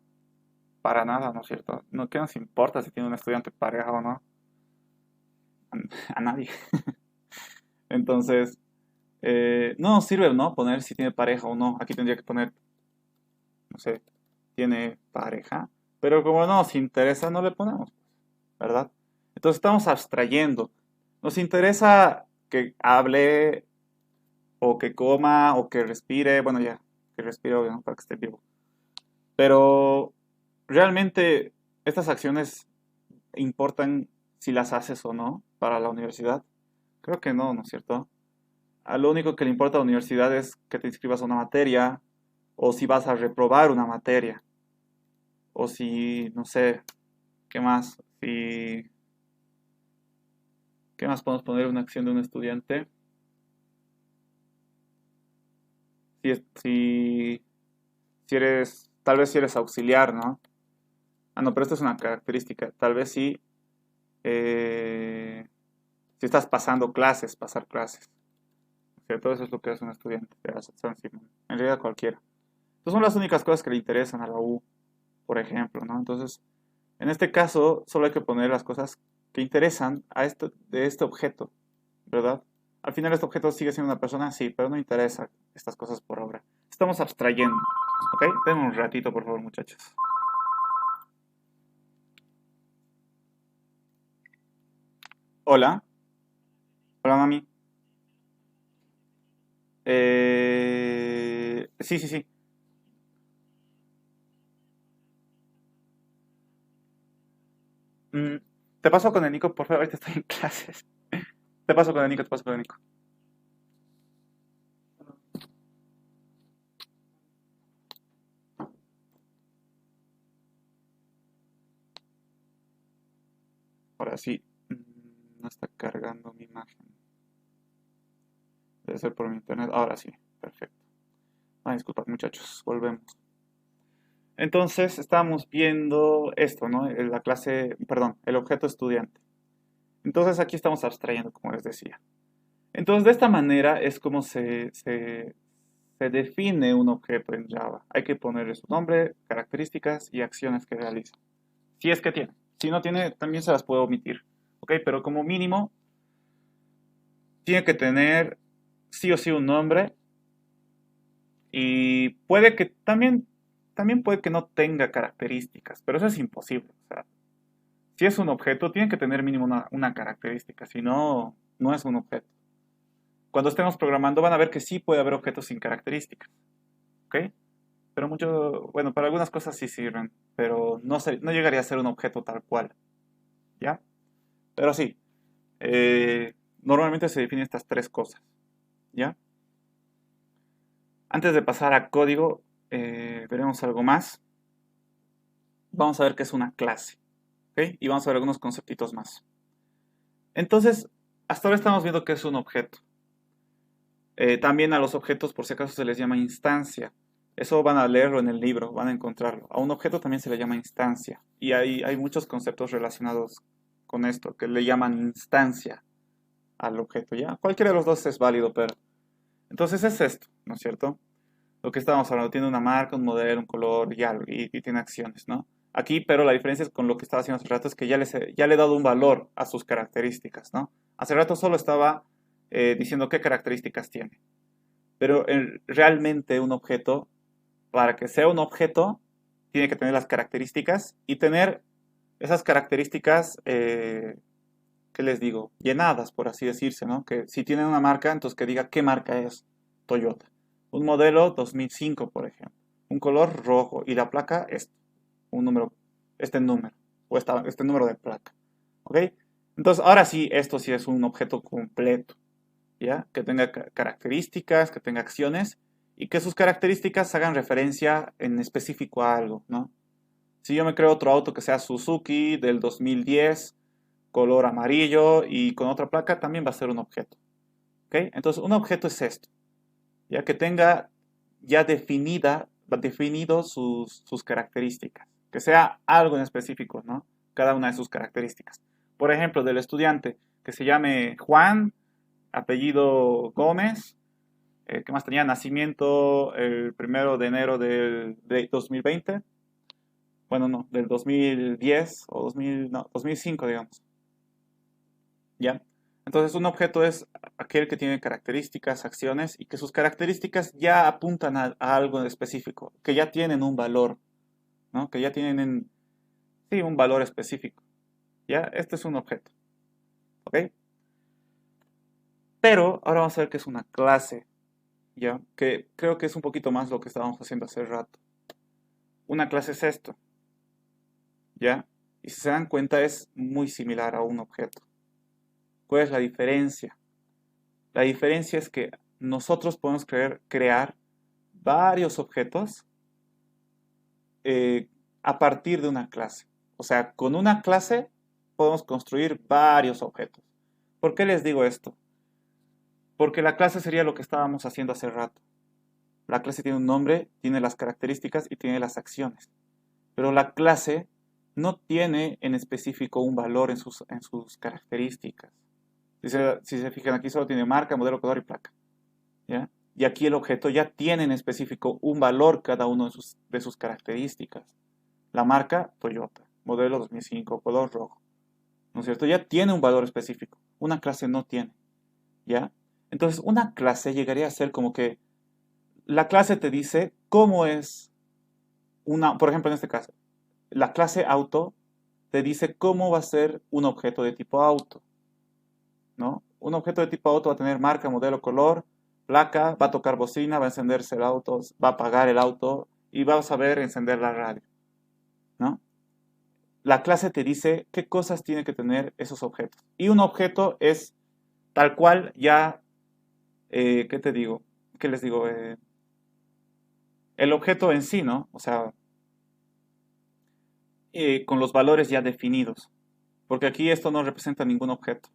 para nada, ¿no es cierto? No, ¿qué nos importa si tiene un estudiante pareja o no? A nadie. Entonces, no nos sirve, ¿no? Poner si tiene pareja o no. Aquí tendría que poner, no sé, tiene pareja. Pero como no nos interesa, no le ponemos, ¿verdad? Entonces estamos abstrayendo. Nos interesa que hable o que coma o que respire. Bueno, ya, que respire, obvio, ¿no? Para que esté vivo. Pero realmente estas acciones importan si las haces o no para la universidad. Creo que no, ¿no es cierto? A lo único que le importa a la universidad es que te inscribas a una materia o si vas a reprobar una materia o si, no sé, ¿qué más? Si, ¿qué más podemos poner en una acción de un estudiante? Si, si eres, tal vez si eres auxiliar, ¿no? Ah, no, pero esto es una característica. Tal vez sí, eh, si estás pasando clases, pasar clases. ¿Cierto? Eso es lo que hace un estudiante de la San Simón. En realidad cualquiera. Entonces son las únicas cosas que le interesan a la U, por ejemplo, ¿no? Entonces, en este caso, solo hay que poner las cosas que interesan a de este objeto, ¿verdad? Al final este objeto sigue siendo una persona, sí, pero no interesa estas cosas por ahora. Estamos abstrayendo, ¿ok? Denme un ratito, por favor, muchachos. Hola, hola, mami. Sí, sí, sí. Mm, te paso con el Nico, por favor, ahorita estoy en clases. Te paso con el Nico, te paso con el Nico. Ahora sí, no está cargando mi imagen. Debe ser por mi internet. Ahora sí, perfecto. Ah, disculpad, muchachos, volvemos. Entonces, estábamos viendo esto, ¿no? La clase, perdón, el objeto estudiante. Entonces, aquí estamos abstrayendo, como les decía. Entonces, de esta manera es como se define un objeto en Java. Hay que ponerle su nombre, características y acciones que realiza. Si es que tiene. Si no tiene, también se las puedo omitir. ¿Ok? Pero como mínimo, tiene que tener sí o sí un nombre y puede que también puede que no tenga características, pero eso es imposible. O sea, si es un objeto, tiene que tener mínimo una característica, si no, no es un objeto. Cuando estemos programando van a ver que sí puede haber objetos sin características, ¿ok? Pero mucho, bueno, para algunas cosas sí sirven, pero no llegaría a ser un objeto tal cual, ¿ya? Pero sí, normalmente se definen estas tres cosas, ¿ya? Antes de pasar a código, veremos algo más. Vamos a ver qué es una clase, ¿ok? Y vamos a ver algunos conceptitos más. Entonces, hasta ahora estamos viendo qué es un objeto. También a los objetos, por si acaso, se les llama instancia. Eso van a leerlo en el libro, van a encontrarlo. A un objeto también se le llama instancia. Y hay muchos conceptos relacionados con esto, que le llaman instancia al objeto, ¿ya? Cualquiera de los dos es válido, pero... Entonces es esto, ¿no es cierto? Lo que estábamos hablando, tiene una marca, un modelo, un color y algo, y tiene acciones, ¿no? Aquí, pero la diferencia es con lo que estaba haciendo hace rato, es que ya le he dado un valor a sus características, ¿no? Hace rato solo estaba diciendo qué características tiene. Pero realmente un objeto, para que sea un objeto, tiene que tener las características y tener esas características, ¿qué les digo? Llenadas, por así decirse, ¿no? Que si tienen una marca, entonces que diga qué marca es Toyota. Un modelo 2005, por ejemplo. Un color rojo y la placa es un número, este número, o este número de placa. ¿Ok? Entonces, ahora sí, esto sí es un objeto completo, ¿ya? Que tenga características, que tenga acciones y que sus características hagan referencia en específico a algo, ¿no? Si yo me creo otro auto que sea Suzuki del 2010, color amarillo y con otra placa, también va a ser un objeto. ¿Ok? Entonces, un objeto es esto, ya que tenga ya definido sus características, que sea algo en específico, ¿no? Cada una de sus características. Por ejemplo, del estudiante, que se llame Juan, apellido Gómez, ¿qué más tenía? Nacimiento el 1 de enero de 2020. Bueno, no, del 2010 o 2000, no, 2005, digamos. ¿Ya? Entonces, un objeto es aquel que tiene características, acciones y que sus características ya apuntan a algo en específico, que ya tienen un valor, ¿no? Que ya tienen, sí, un valor específico. ¿Ya? Este es un objeto. ¿Ok? Pero ahora vamos a ver qué es una clase, ¿ya? Que creo que es un poquito más lo que estábamos haciendo hace rato. Una clase es esto, ¿ya? Y si se dan cuenta es muy similar a un objeto. ¿Cuál es la diferencia? La diferencia es que nosotros podemos crear varios objetos eh, a partir de una clase. O sea, con una clase podemos construir varios objetos. ¿Por qué les digo esto? Porque la clase sería lo que estábamos haciendo hace rato. La clase tiene un nombre, tiene las características y tiene las acciones. Pero la clase no tiene en específico un valor en sus características. Si se fijan aquí solo tiene marca, modelo, color y placa. ¿Ya? Y aquí el objeto ya tiene en específico un valor cada uno de sus características. La marca Toyota, modelo 2005, color rojo. ¿No es cierto? Ya tiene un valor específico. Una clase no tiene. ¿Ya? Entonces, una clase llegaría a ser como que la clase te dice cómo es por ejemplo, en este caso, la clase auto te dice cómo va a ser un objeto de tipo auto, ¿no? Un objeto de tipo auto va a tener marca, modelo, color, placa, va a tocar bocina, va a encenderse el auto, va a apagar el auto y va a saber encender la radio, ¿no? La clase te dice qué cosas tiene que tener esos objetos. Y un objeto es tal cual ya, ¿qué te digo? ¿Qué les digo? El objeto en sí, ¿no? O sea, con los valores ya definidos. Porque aquí esto no representa ningún objeto.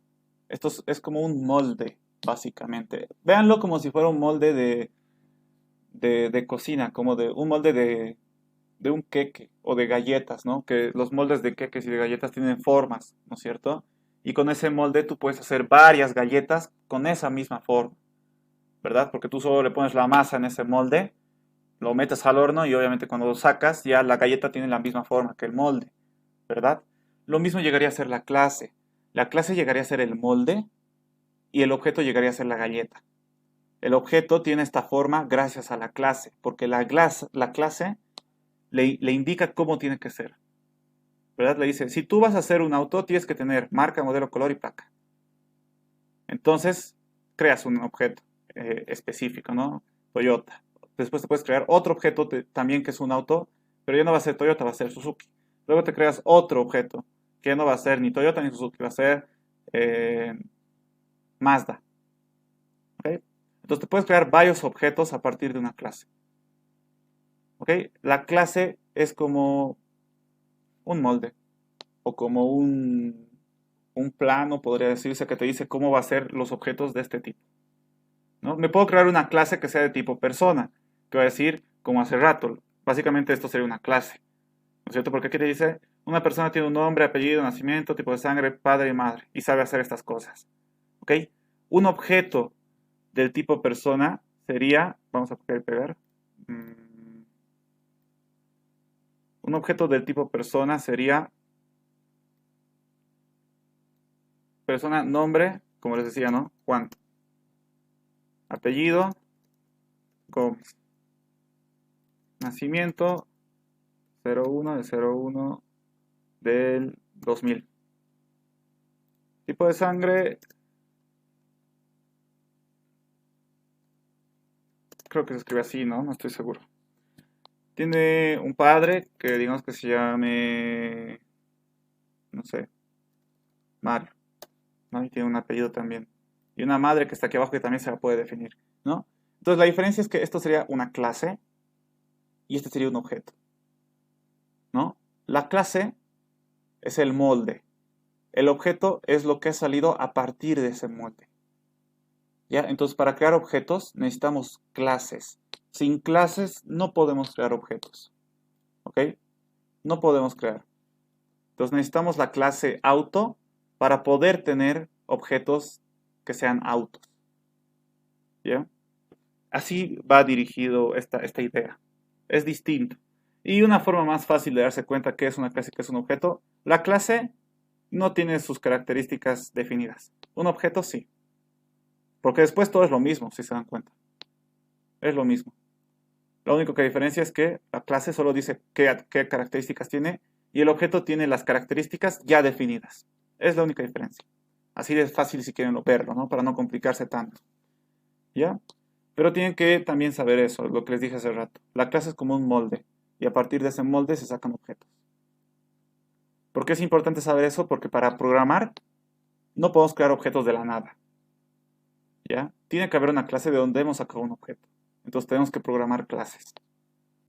Esto es como un molde, básicamente. Véanlo como si fuera un molde de cocina, como de un molde de un queque o de galletas, ¿no? Que los moldes de queques y de galletas tienen formas, ¿no es cierto? Y con ese molde tú puedes hacer varias galletas con esa misma forma, ¿verdad? Porque tú solo le pones la masa en ese molde, lo metes al horno y obviamente cuando lo sacas ya la galleta tiene la misma forma que el molde, ¿verdad? Lo mismo llegaría a ser la clase. La clase llegaría a ser el molde y el objeto llegaría a ser la galleta. El objeto tiene esta forma gracias a la clase, porque la clase le indica cómo tiene que ser, ¿verdad? Le dice, si tú vas a hacer un auto, tienes que tener marca, modelo, color y placa. Entonces, creas un objeto específico, ¿no? Toyota. Después te puedes crear otro objeto también que es un auto, pero ya no va a ser Toyota, va a ser Suzuki. Luego te creas otro objeto, que ya no va a ser ni Toyota ni Suzuki, va a ser eh, Mazda. ¿Ok? Entonces te puedes crear varios objetos a partir de una clase. ¿Ok? La clase es como un molde o como un plano, podría decirse, que te dice cómo va a ser los objetos de este tipo, ¿no? Me puedo crear una clase que sea de tipo persona, que va a decir, como hace rato, básicamente esto sería una clase, ¿no es cierto? Porque aquí te dice, una persona tiene un nombre, apellido, nacimiento, tipo de sangre, padre y madre, y sabe hacer estas cosas, ¿ok? Un objeto del tipo persona sería, vamos a copiar y pegar, Un objeto del tipo persona sería persona, nombre, como les decía, ¿no? Juan. Apellido, Gómez. Nacimiento, 01 de 01 del 2000. Tipo de sangre, creo que se escribe así, ¿no? No estoy seguro. Tiene un padre que digamos que se llame, no sé, Mario, ¿no? Y tiene un apellido también. Y una madre que está aquí abajo que también se la puede definir, ¿no? Entonces la diferencia es que esto sería una clase y este sería un objeto, ¿no? La clase es el molde. El objeto es lo que ha salido a partir de ese molde. ¿Ya? Entonces, para crear objetos necesitamos clases. Sin clases no podemos crear objetos. ¿Ok? No podemos crear. Entonces, necesitamos la clase auto para poder tener objetos que sean autos. ¿Ya? Así va dirigido esta idea. Es distinto. Y una forma más fácil de darse cuenta qué es una clase y qué es un objeto, la clase no tiene sus características definidas. Un objeto sí. Porque después todo es lo mismo, si se dan cuenta. Es lo mismo. Lo único que diferencia es que la clase solo dice qué características tiene y el objeto tiene las características ya definidas. Es la única diferencia. Así de fácil si quieren verlo, ¿no? Para no complicarse tanto. ¿Ya? Pero tienen que también saber eso, lo que les dije hace rato. La clase es como un molde y a partir de ese molde se sacan objetos. ¿Por qué es importante saber eso? Porque para programar no podemos crear objetos de la nada. ¿Ya? Tiene que haber una clase de donde hemos sacado un objeto. Entonces tenemos que programar clases.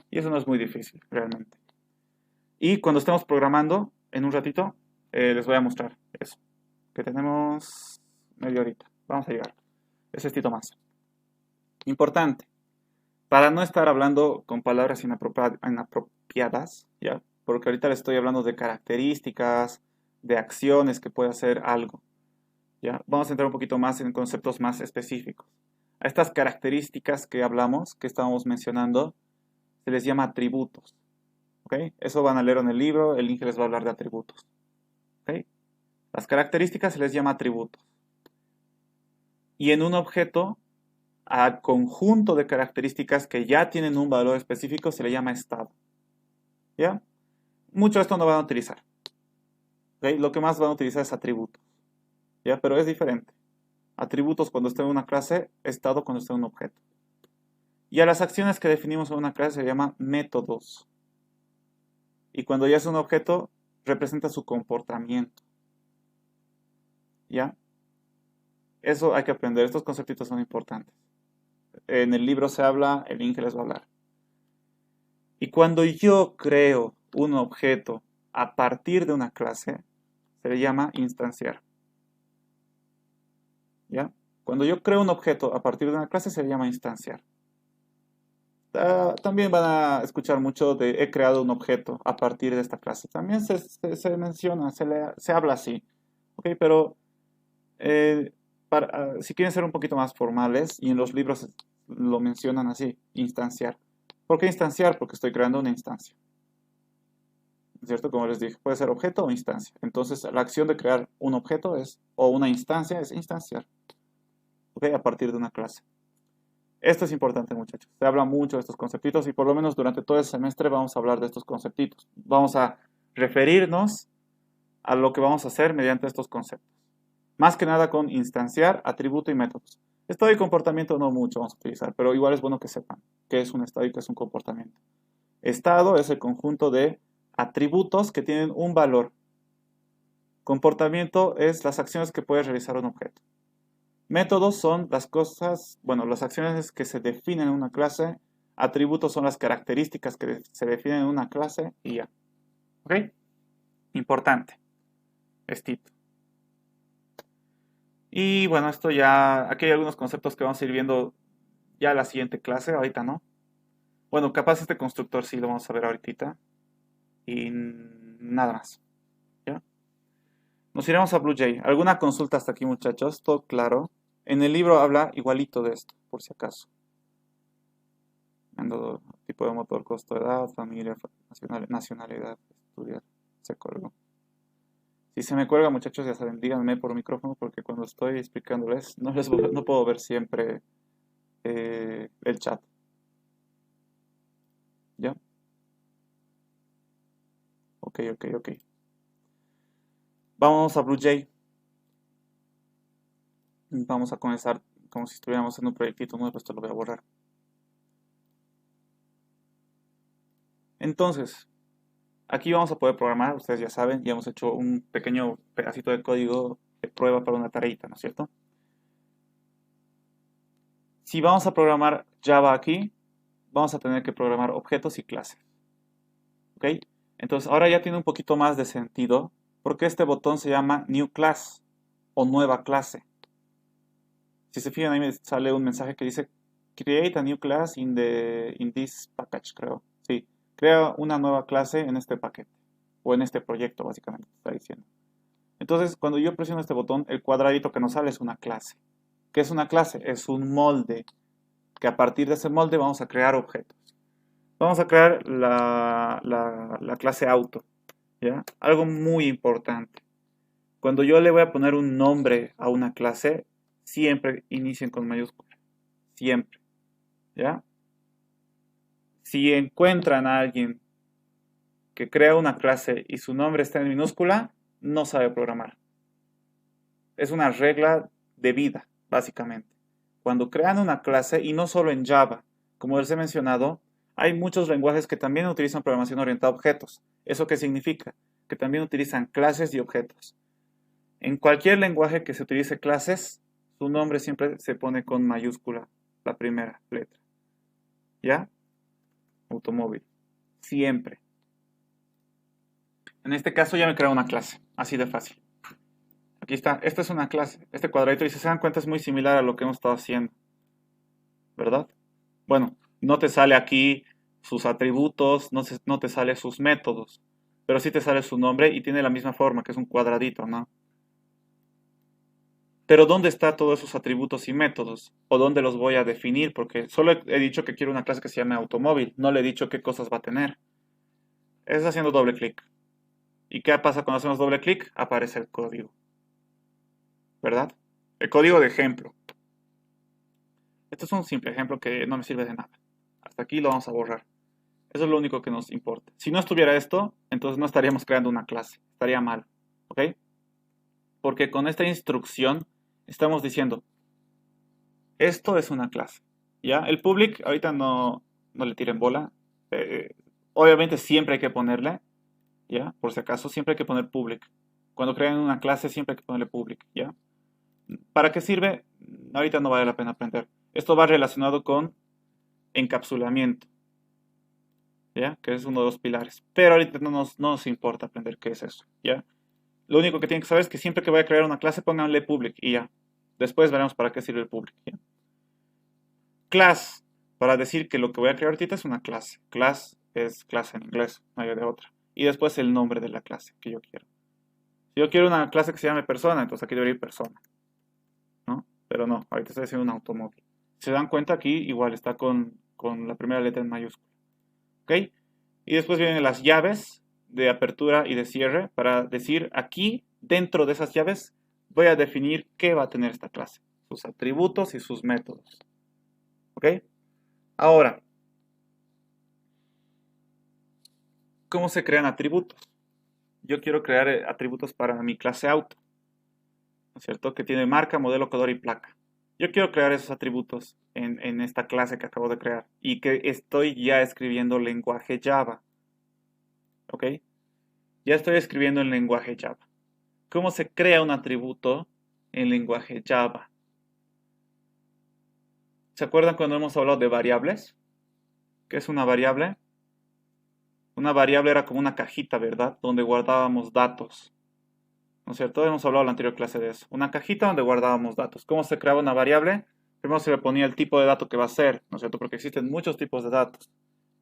Y eso no es muy difícil, realmente. Y cuando estemos programando, en un ratito, les voy a mostrar eso. Que tenemos media horita. Vamos a llegar. Ese estito más. Importante. Para no estar hablando con palabras inapropiadas, ¿ya? Porque ahorita les estoy hablando de características, de acciones que puede hacer algo. ¿Ya? Vamos a entrar un poquito más en conceptos más específicos. A estas características que hablamos, que estábamos mencionando, se les llama atributos. ¿Ok? Eso van a leer en el libro, el Inge les va a hablar de atributos. ¿Ok? Las características se les llama atributos. Y en un objeto, al conjunto de características que ya tienen un valor específico se le llama estado. ¿Ya? Mucho de esto no van a utilizar. ¿Ok? Lo que más van a utilizar es atributos. ¿Ya? Pero es diferente. Atributos cuando está en una clase, estado cuando está en un objeto. Y a las acciones que definimos en una clase se le llama métodos. Y cuando ya es un objeto, representa su comportamiento. ¿Ya? Eso hay que aprender. Estos conceptos son importantes. En el libro se habla, el Inge les va a hablar. Y cuando yo creo un objeto a partir de una clase, se le llama instanciar. ¿Ya? Cuando yo creo un objeto a partir de una clase, se le llama instanciar. También van a escuchar mucho de he creado un objeto a partir de esta clase. También se menciona, se habla así. ¿Ok? Pero si quieren ser un poquito más formales, y en los libros lo mencionan así, instanciar. ¿Por qué instanciar? Porque estoy creando una instancia. ¿Cierto? Como les dije, puede ser objeto o instancia. Entonces, la acción de crear un objeto o una instancia es instanciar. ¿Ok? A partir de una clase. Esto es importante, muchachos. Se habla mucho de estos conceptitos y por lo menos durante todo el semestre vamos a hablar de estos conceptitos. Vamos a referirnos a lo que vamos a hacer mediante estos conceptos. Más que nada con instanciar, atributo y métodos. Estado y comportamiento no mucho vamos a utilizar, pero igual es bueno que sepan qué es un estado y qué es un comportamiento. Estado es el conjunto de atributos que tienen un valor. Comportamiento es las acciones que puede realizar un objeto. Métodos son las cosas, bueno, las acciones que se definen en una clase. Atributos son las características que se definen en una clase y ya. ¿Ok? Importante. Estito. Y bueno, esto ya, aquí hay algunos conceptos que vamos a ir viendo ya la siguiente clase, ahorita no. Bueno, capaz este constructor sí lo vamos a ver ahorita. Y nada más. ¿Ya? Nos iremos a BlueJ. ¿Alguna consulta hasta aquí, muchachos? ¿Todo claro? En el libro habla igualito de esto, por si acaso. Ando, tipo de motor, costo de edad, familia, nacionalidad, estudiar. Se colgó. Si se me cuelga, muchachos, ya saben, díganme por micrófono porque cuando estoy explicándoles no puedo ver siempre el chat. ¿Ya? Ok, ok, ok. Vamos a BlueJ. Vamos a comenzar como si estuviéramos en un proyectito nuevo. Esto lo voy a borrar. Entonces, aquí vamos a poder programar. Ustedes ya saben, ya hemos hecho un pequeño pedacito de código de prueba para una tareita, ¿no es cierto? Si vamos a programar Java aquí, vamos a tener que programar objetos y clases. ¿Ok? Entonces, ahora ya tiene un poquito más de sentido porque este botón se llama New Class o nueva clase. Si se fijan, ahí me sale un mensaje que dice Create a new class in this package, creo. Sí, crea una nueva clase en este paquete o en este proyecto, básicamente, está diciendo. Entonces, cuando yo presiono este botón, el cuadradito que nos sale es una clase. ¿Qué es una clase? Es un molde, que a partir de ese molde vamos a crear objetos. Vamos a crear la clase auto, ¿ya? Algo muy importante. Cuando yo le voy a poner un nombre a una clase, siempre inicien con mayúscula. Siempre, ¿ya? Si encuentran a alguien que crea una clase y su nombre está en minúscula, no sabe programar. Es una regla de vida, básicamente. Cuando crean una clase, y no solo en Java, como les he mencionado, hay muchos lenguajes que también utilizan programación orientada a objetos. ¿Eso qué significa? Que también utilizan clases y objetos. En cualquier lenguaje que se utilice clases, su nombre siempre se pone con mayúscula, la primera letra. ¿Ya? Automóvil. Siempre. En este caso ya me creo una clase, así de fácil. Aquí está, esta es una clase. Este cuadradito, y si se dan cuenta, es muy similar a lo que hemos estado haciendo, ¿verdad? Bueno, no te sale aquí sus atributos, no te sale sus métodos, pero sí te sale su nombre y tiene la misma forma, que es un cuadradito, ¿no? Pero ¿dónde están todos esos atributos y métodos? ¿O dónde los voy a definir? Porque solo he dicho que quiero una clase que se llame automóvil, no le he dicho qué cosas va a tener. Es haciendo doble clic. ¿Y qué pasa cuando hacemos doble clic? Aparece el código, ¿verdad? El código de ejemplo. Esto es un simple ejemplo que no me sirve de nada. Hasta aquí lo vamos a borrar. Eso es lo único que nos importa. Si no estuviera esto, entonces no estaríamos creando una clase. Estaría mal. ¿Ok? Porque con esta instrucción estamos diciendo, esto es una clase. ¿Ya? El public, ahorita no le tiren bola. Eh, obviamente siempre hay que ponerle, ¿ya? Por si acaso, siempre hay que poner public. Cuando crean una clase siempre hay que ponerle public, ¿ya? ¿Para qué sirve? Ahorita no vale la pena aprender. Esto va relacionado con encapsulamiento, ¿ya? Que es uno de los pilares. Pero ahorita no nos importa aprender qué es eso, ¿ya? Lo único que tienen que saber es que siempre que voy a crear una clase, pónganle public y ya. Después veremos para qué sirve el public, ¿ya? Class, para decir que lo que voy a crear ahorita es una clase. Class es clase en inglés, no hay de otra. Y después el nombre de la clase que yo quiero. Si yo quiero una clase que se llame persona, entonces aquí debería ir persona, ¿no? Pero no, ahorita estoy haciendo un automóvil. Si se dan cuenta aquí, igual está con la primera letra en mayúscula. ¿Ok? Y después vienen las llaves de apertura y de cierre para decir aquí, dentro de esas llaves, voy a definir qué va a tener esta clase, sus atributos y sus métodos. ¿Ok? Ahora, ¿cómo se crean atributos? Yo quiero crear atributos para mi clase auto, ¿no es cierto? Que tiene marca, modelo, color y placa. Yo quiero crear esos atributos en esta clase que acabo de crear y que estoy ya escribiendo lenguaje Java. ¿Ok? Ya estoy escribiendo en lenguaje Java. ¿Cómo se crea un atributo en lenguaje Java? ¿Se acuerdan cuando hemos hablado de variables? ¿Qué es una variable? Una variable era como una cajita, ¿verdad? Donde guardábamos datos. ¿No es cierto? Hemos hablado en la anterior clase de eso. Una cajita donde guardábamos datos. ¿Cómo se creaba una variable? Primero se le ponía el tipo de dato que va a ser, ¿no es cierto? Porque existen muchos tipos de datos.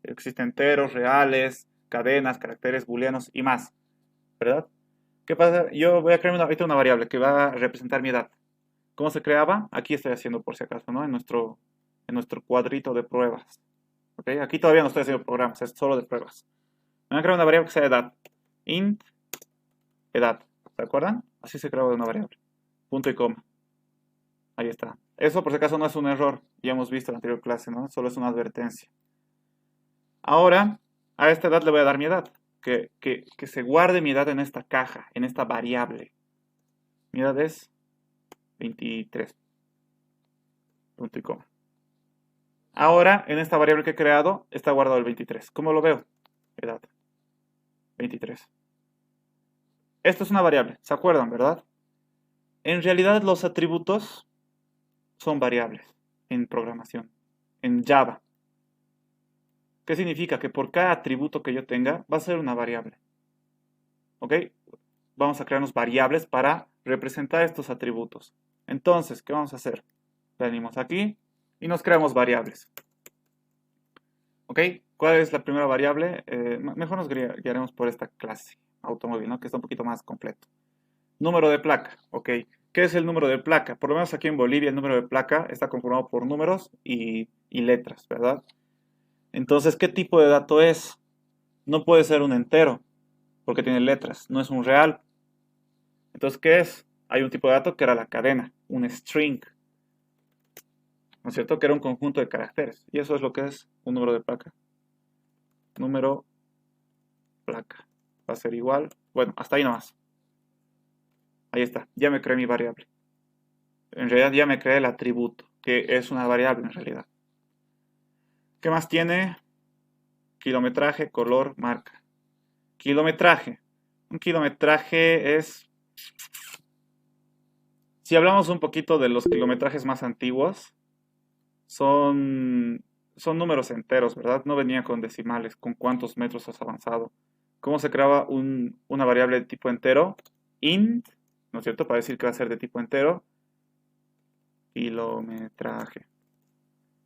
Existen enteros, reales, cadenas, caracteres, booleanos y más, ¿verdad? ¿Qué pasa? Yo voy a crear ahorita una variable que va a representar mi edad. ¿Cómo se creaba? Aquí estoy haciendo por si acaso, ¿no? En nuestro cuadrito de pruebas. ¿Ok? Aquí todavía no estoy haciendo programas, es solo de pruebas. Me voy a crear una variable que sea edad. Int edad. ¿Se acuerdan? Así se crea una variable. Punto y coma. Ahí está. Eso por si acaso no es un error. Ya hemos visto en la anterior clase, ¿no? Solo es una advertencia. Ahora, a esta edad le voy a dar mi edad. Que se guarde mi edad en esta caja, en esta variable. Mi edad es 23. Punto y coma. Ahora, en esta variable que he creado, está guardado el 23. ¿Cómo lo veo? Edad. 23. Esto es una variable, ¿se acuerdan, verdad? En realidad los atributos son variables en programación, en Java. ¿Qué significa? Que por cada atributo que yo tenga va a ser una variable. ¿Ok? Vamos a crearnos variables para representar estos atributos. Entonces, ¿qué vamos a hacer? Venimos aquí y nos creamos variables. ¿Ok? ¿Cuál es la primera variable? Mejor nos guiaremos por esta clase, automóvil, ¿no? Que está un poquito más completo. Número de placa, ¿ok? ¿Qué es el número de placa? Por lo menos aquí en Bolivia el número de placa está conformado por números y letras, ¿verdad? Entonces, ¿qué tipo de dato es? No puede ser un entero, porque tiene letras, no es un real. Entonces, ¿qué es? Hay un tipo de dato que era la cadena, un string, ¿no es cierto? Que era un conjunto de caracteres. Y eso es lo que es un número de placa. Número placa. Va a ser igual. Bueno, hasta ahí nomás. Ahí está. Ya me creé mi variable. En realidad ya me creé el atributo, que es una variable en realidad. ¿Qué más tiene? Kilometraje, color, marca. Kilometraje. Un kilometraje es... Si hablamos un poquito de los kilometrajes más antiguos, son números enteros, ¿verdad? No venían con decimales, con cuántos metros has avanzado. ¿Cómo se creaba una variable de tipo entero? Int, ¿no es cierto? Para decir que va a ser de tipo entero. Kilometraje.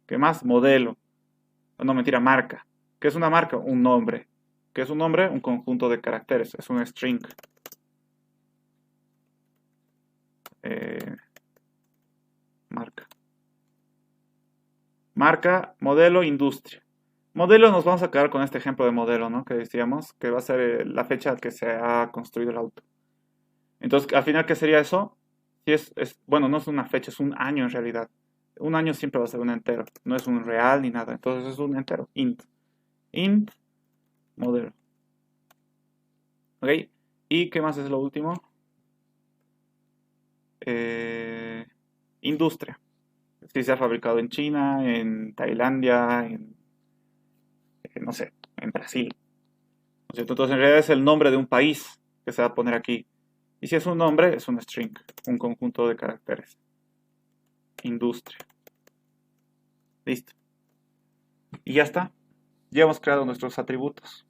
¿Qué más? Modelo. No, mentira, marca. ¿Qué es una marca? Un nombre. ¿Qué es un nombre? Un conjunto de caracteres. Es un string. Eh, marca. Marca, modelo, industria. Modelo nos vamos a quedar con este ejemplo de modelo, ¿no? Que decíamos que va a ser la fecha que se ha construido el auto. Entonces, al final, ¿qué sería eso? Si bueno, no es una fecha, es un año en realidad. Un año siempre va a ser un entero, no es un real ni nada. Entonces es un entero, int. Int, modelo. ¿Ok? ¿Y qué más es lo último? Eh, industria. Si se ha fabricado en China, en Tailandia, no sé, en Brasil. ¿No es cierto? Entonces en realidad es el nombre de un país que se va a poner aquí. Y si es un nombre, es un string, un conjunto de caracteres. Industria. Listo. Y ya está. Ya hemos creado nuestros atributos.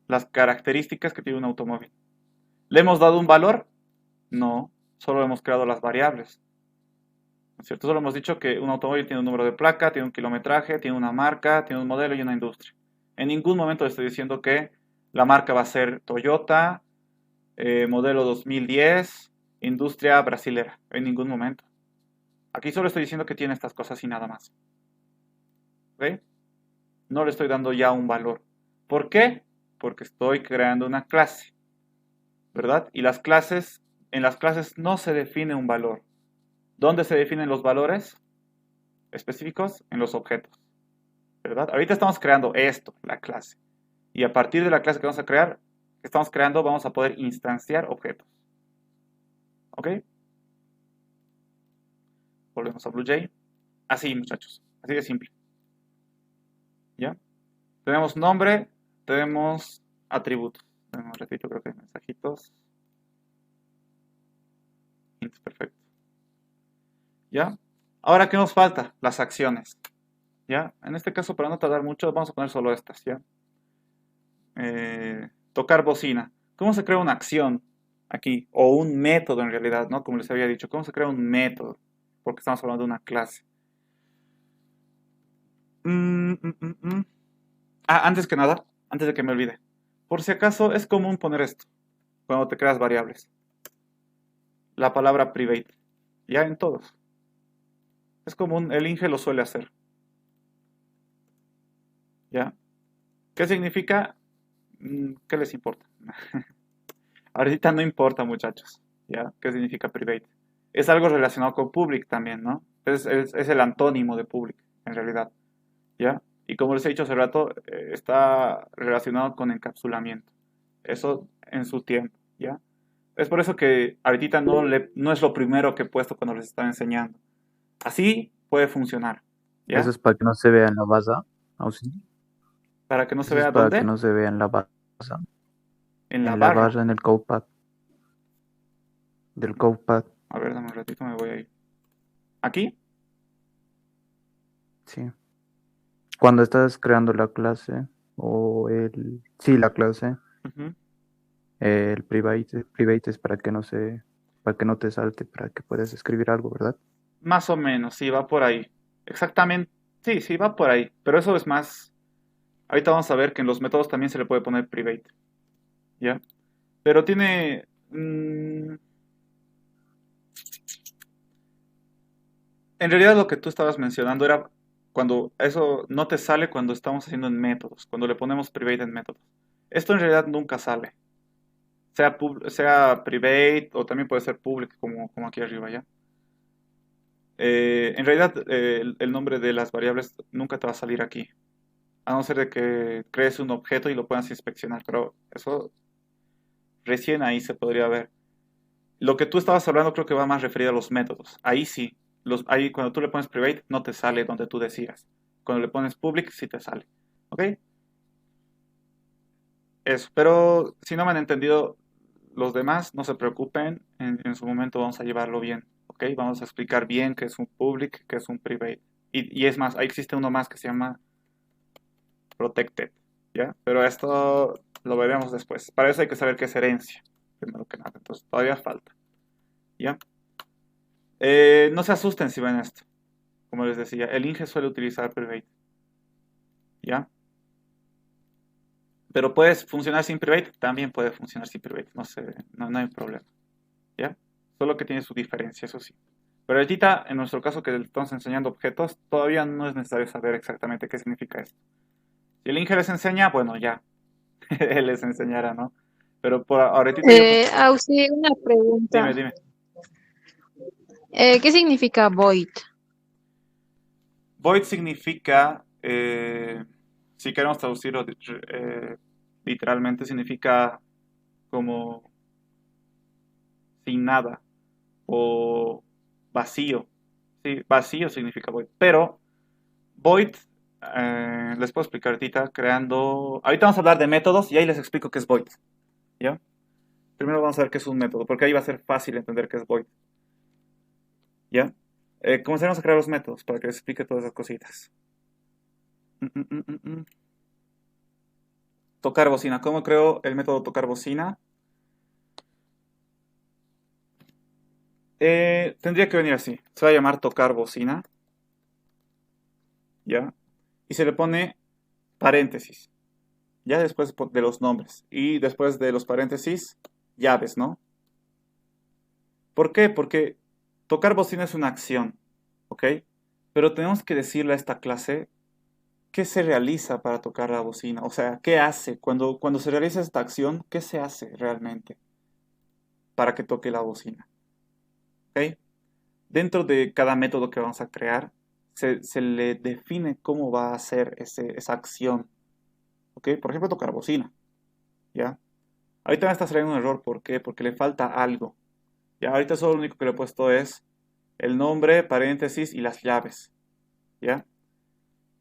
Las características que tiene un automóvil. ¿Le hemos dado un valor? No. Solo hemos creado las variables. ¿No es cierto? Solo hemos dicho que un automóvil tiene un número de placa, tiene un kilometraje, tiene una marca, tiene un modelo y una industria. En ningún momento estoy diciendo que la marca va a ser Toyota, modelo 2010, industria brasilera. En ningún momento. Aquí solo estoy diciendo que tiene estas cosas y nada más. ¿Ok? No le estoy dando ya un valor. ¿Por qué? Porque estoy creando una clase, ¿verdad? Y en las clases no se define un valor. ¿Dónde se definen los valores específicos? En los objetos, ¿verdad? Ahorita estamos creando esto, la clase. Y a partir de la clase que vamos a crear, que estamos creando, vamos a poder instanciar objetos. ¿Ok? Volvemos a BlueJ. Así, muchachos. Así de simple. ¿Ya? Tenemos nombre, tenemos atributos. Repito, creo que hay mensajitos. Perfecto. ¿Ya? Ahora, ¿qué nos falta? Las acciones. ¿Ya? En este caso, para no tardar mucho, vamos a poner solo estas, ¿ya? Tocar bocina. ¿Cómo se crea una acción aquí? O un método en realidad, ¿no? Como les había dicho, ¿cómo se crea un método? Porque estamos hablando de una clase. Mm, mm, mm, mm. Ah, antes que nada, antes de que me olvide. Por si acaso, es común poner esto cuando te creas variables. La palabra private. Ya en todos. Es común, el Inge lo suele hacer. ¿ya? ¿Qué significa? ¿Qué les importa? Ahorita no importa, muchachos, ¿ya? ¿Qué significa private? Es algo relacionado con public también, ¿no? Es el antónimo de public, en realidad, ¿ya? Y como les he dicho hace rato, está relacionado con encapsulamiento. Eso en su tiempo, ¿ya? Es por eso que ahorita no es lo primero que he puesto cuando les estaba enseñando. Así puede funcionar, Eso ¿ya? es para que no se vea en la base. ¿O sí? Para que no se Eso es vea para que dónde, no se vea en la base. en la En la barra. barra, en el codepad. Del codepad. A ver, dame un ratito, me voy a ir. ¿Aquí? Sí. Cuando estás creando la clase o el... Sí, la clase. Ujú. El private es para que no te salte, para que puedas escribir algo, ¿verdad? Más o menos, sí, va por ahí. Exactamente, sí, sí, va por ahí. Pero eso es más. Ahorita vamos a ver que en los métodos también se le puede poner private, ¿ya? Pero tiene. En realidad lo que tú estabas mencionando era cuando eso no te sale cuando estamos haciendo en métodos, cuando le ponemos private en métodos. Esto en realidad nunca sale. Sea private o también puede ser public, como aquí arriba, ¿ya? En realidad, el nombre de las variables nunca te va a salir aquí, a no ser de que crees un objeto y lo puedas inspeccionar, pero eso recién ahí se podría ver. Lo que tú estabas hablando creo que va más referido a los métodos. Ahí sí, ahí cuando tú le pones private no te sale donde tú decías. Cuando le pones public sí te sale. ¿Ok? Eso. Pero si no me han entendido los demás, no se preocupen. En su momento vamos a llevarlo bien. ¿Ok? Vamos a explicar bien qué es un public, qué es un private. Y es más, ahí existe uno más que se llama protected. ¿Ya? Pero esto lo veremos después. Para eso hay que saber qué es herencia. Primero que nada. Entonces todavía falta. ¿Ya? No se asusten si ven esto. Como les decía, el Inge suele utilizar private. ¿Ya? Pero puedes funcionar sin private, también puede funcionar sin private. No sé, no hay problema. ¿Ya? Solo que tiene su diferencia, eso sí. Pero ahorita, en nuestro caso que le estamos enseñando objetos, todavía no es necesario saber exactamente qué significa esto. Si el Inge les enseña, bueno, ya, él les enseñará, ¿no? Pero por ahorita yo, Auxi, una dime, pregunta. dime. ¿Qué significa void? Void significa, si queremos traducirlo literalmente, significa como sin nada o vacío. Sí, vacío significa void. Pero void, les puedo explicar ahorita creando. Ahorita vamos a hablar de métodos y ahí les explico qué es void. ¿Ya? Primero vamos a ver qué es un método, porque ahí va a ser fácil entender qué es void. ¿Ya? Comencemos a crear los métodos para que les explique todas esas cositas. Mm, mm, mm, mm. Tocar bocina. ¿Cómo creo el método tocar bocina? Tendría que venir así. Se va a llamar tocar bocina. ¿Ya? Y se le pone paréntesis. Ya después de los nombres. Y después de los paréntesis, llaves, ¿no? ¿Por qué? Porque tocar bocina es una acción, ¿ok? Pero tenemos que decirle a esta clase qué se realiza para tocar la bocina. O sea, qué hace. Cuando se realiza esta acción, ¿qué se hace realmente para que toque la bocina? ¿Ok? Dentro de cada método que vamos a crear, se le define cómo va a hacer esa acción. ¿Ok? Por ejemplo, tocar bocina. ¿Ya? Ahorita me está saliendo un error. ¿Por qué? Porque le falta algo. Ya, ahorita solo lo único que le he puesto es el nombre, paréntesis y las llaves. ¿Ya?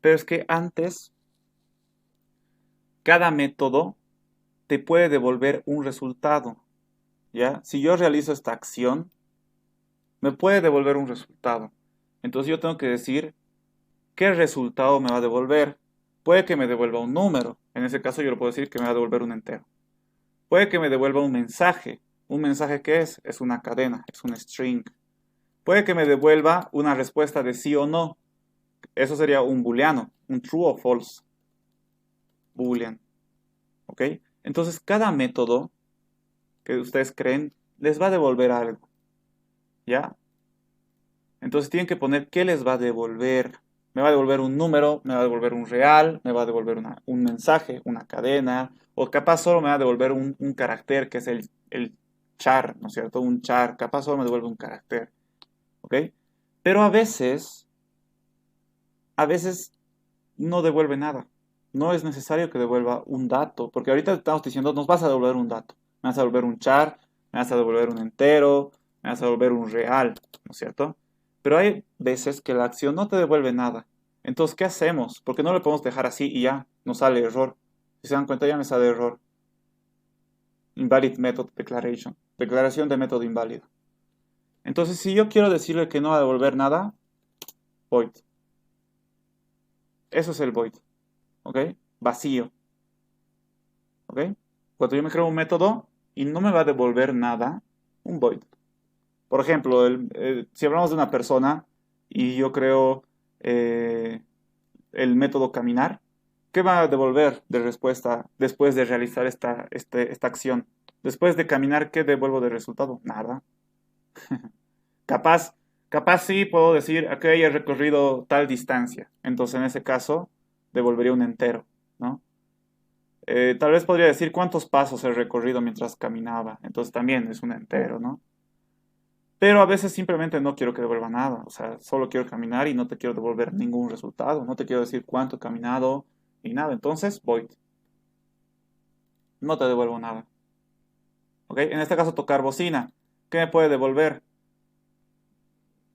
Pero es que antes, cada método te puede devolver un resultado. ¿Ya? Si yo realizo esta acción, me puede devolver un resultado. Entonces yo tengo que decir qué resultado me va a devolver. Puede que me devuelva un número. En ese caso yo le puedo decir que me va a devolver un entero. Puede que me devuelva un mensaje. ¿Un mensaje qué es? Es una cadena, es un string. Puede que me devuelva una respuesta de sí o no. Eso sería un booleano, un true o false boolean. ¿Ok? Entonces cada método que ustedes creen les va a devolver algo. ¿Ya? Entonces tienen que poner qué les va a devolver. Me va a devolver un número, me va a devolver un real, me va a devolver un mensaje, una cadena, o capaz solo me va a devolver un carácter que es el char, ¿no es cierto? Un char, capaz solo me devuelve un carácter, ¿ok? Pero a veces no devuelve nada. No es necesario que devuelva un dato, porque ahorita estamos diciendo, nos vas a devolver un dato. Me vas a devolver un char, me vas a devolver un entero, me vas a devolver un real, ¿no es cierto? Pero hay veces que la acción no te devuelve nada. Entonces, ¿qué hacemos? Porque no lo podemos dejar así y ya, nos sale error. Si se dan cuenta, ya me sale error. Invalid method declaration. Declaración de método inválido. Entonces, si yo quiero decirle que no va a devolver nada, void. Eso es el void. ¿Ok? Vacío. ¿Ok? Cuando yo me creo un método y no me va a devolver nada, un void. Por ejemplo, si hablamos de una persona y yo creo el método caminar, ¿qué va a devolver de respuesta después de realizar esta acción? Después de caminar, ¿qué devuelvo de resultado? Nada. Capaz, capaz sí puedo decir que haya recorrido tal distancia. Entonces, en ese caso, devolvería un entero, ¿no? Tal vez podría decir cuántos pasos he recorrido mientras caminaba. Entonces también es un entero, ¿no? Pero a veces simplemente no quiero que devuelva nada. O sea, solo quiero caminar y no te quiero devolver ningún resultado. No te quiero decir cuánto he caminado y nada. Entonces, void. No te devuelvo nada. ¿Ok? En este caso, tocar bocina. ¿Qué me puede devolver?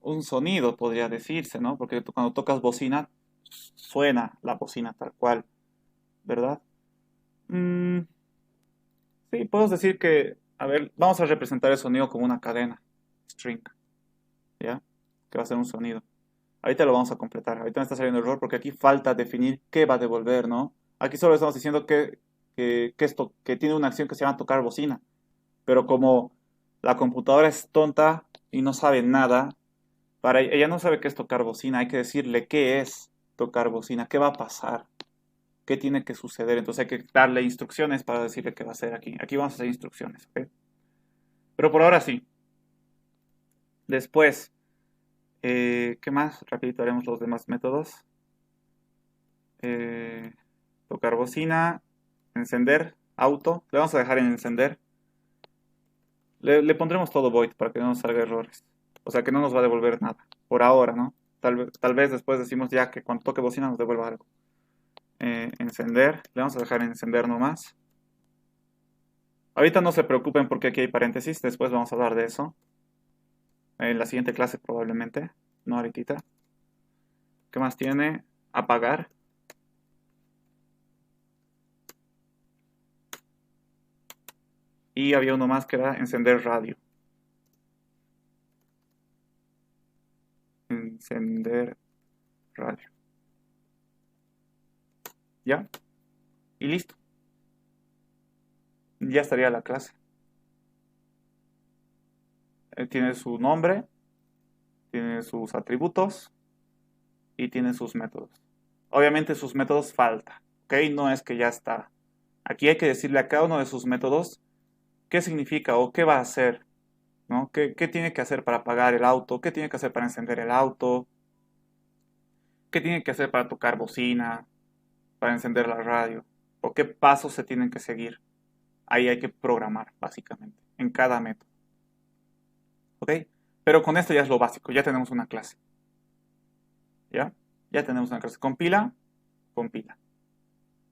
Un sonido, podría decirse, ¿no? Porque cuando tocas bocina, suena la bocina tal cual, ¿verdad? Mm, sí, puedo decir que, a ver, vamos a representar el sonido como una cadena, string, ¿ya? Que va a ser un sonido. Ahorita lo vamos a completar. Ahorita me está saliendo error porque aquí falta definir qué va a devolver, ¿no? Aquí solo estamos diciendo que tiene una acción que se llama tocar bocina. Pero como la computadora es tonta y no sabe nada, ella no sabe qué es tocar bocina, hay que decirle qué es tocar bocina, qué va a pasar, qué tiene que suceder. Entonces hay que darle instrucciones para decirle qué va a hacer aquí. Aquí vamos a hacer instrucciones, ¿ok? Pero por ahora sí. Después, ¿qué más? Rapidito haremos los demás métodos. Tocar bocina, encender, auto. Le vamos a dejar en encender. Le pondremos todo void para que no nos salga errores. O sea que no nos va a devolver nada. Por ahora, ¿no? Tal vez después decimos ya que cuando toque bocina nos devuelva algo. Encender. Le vamos a dejar en encender nomás. Ahorita no se preocupen porque aquí hay paréntesis. Después vamos a hablar de eso. En la siguiente clase probablemente. No ahorita. ¿Qué más tiene? Apagar. Y había uno más que era encender radio. Encender radio. ¿Ya? Y listo. Ya estaría la clase. Tiene su nombre, tiene sus atributos y tiene sus métodos. Obviamente sus métodos falta, ¿ok? No es que ya está. Aquí hay que decirle a cada uno de sus métodos qué significa o qué va a hacer, ¿no? ¿Qué tiene que hacer para apagar el auto? ¿Qué tiene que hacer para encender el auto? ¿Qué tiene que hacer para tocar bocina? ¿Para encender la radio? ¿O qué pasos se tienen que seguir? Ahí hay que programar, básicamente, en cada método. ¿Ok? Pero con esto ya es lo básico, ya tenemos una clase. ¿Ya? Ya tenemos una clase. Compila, compila.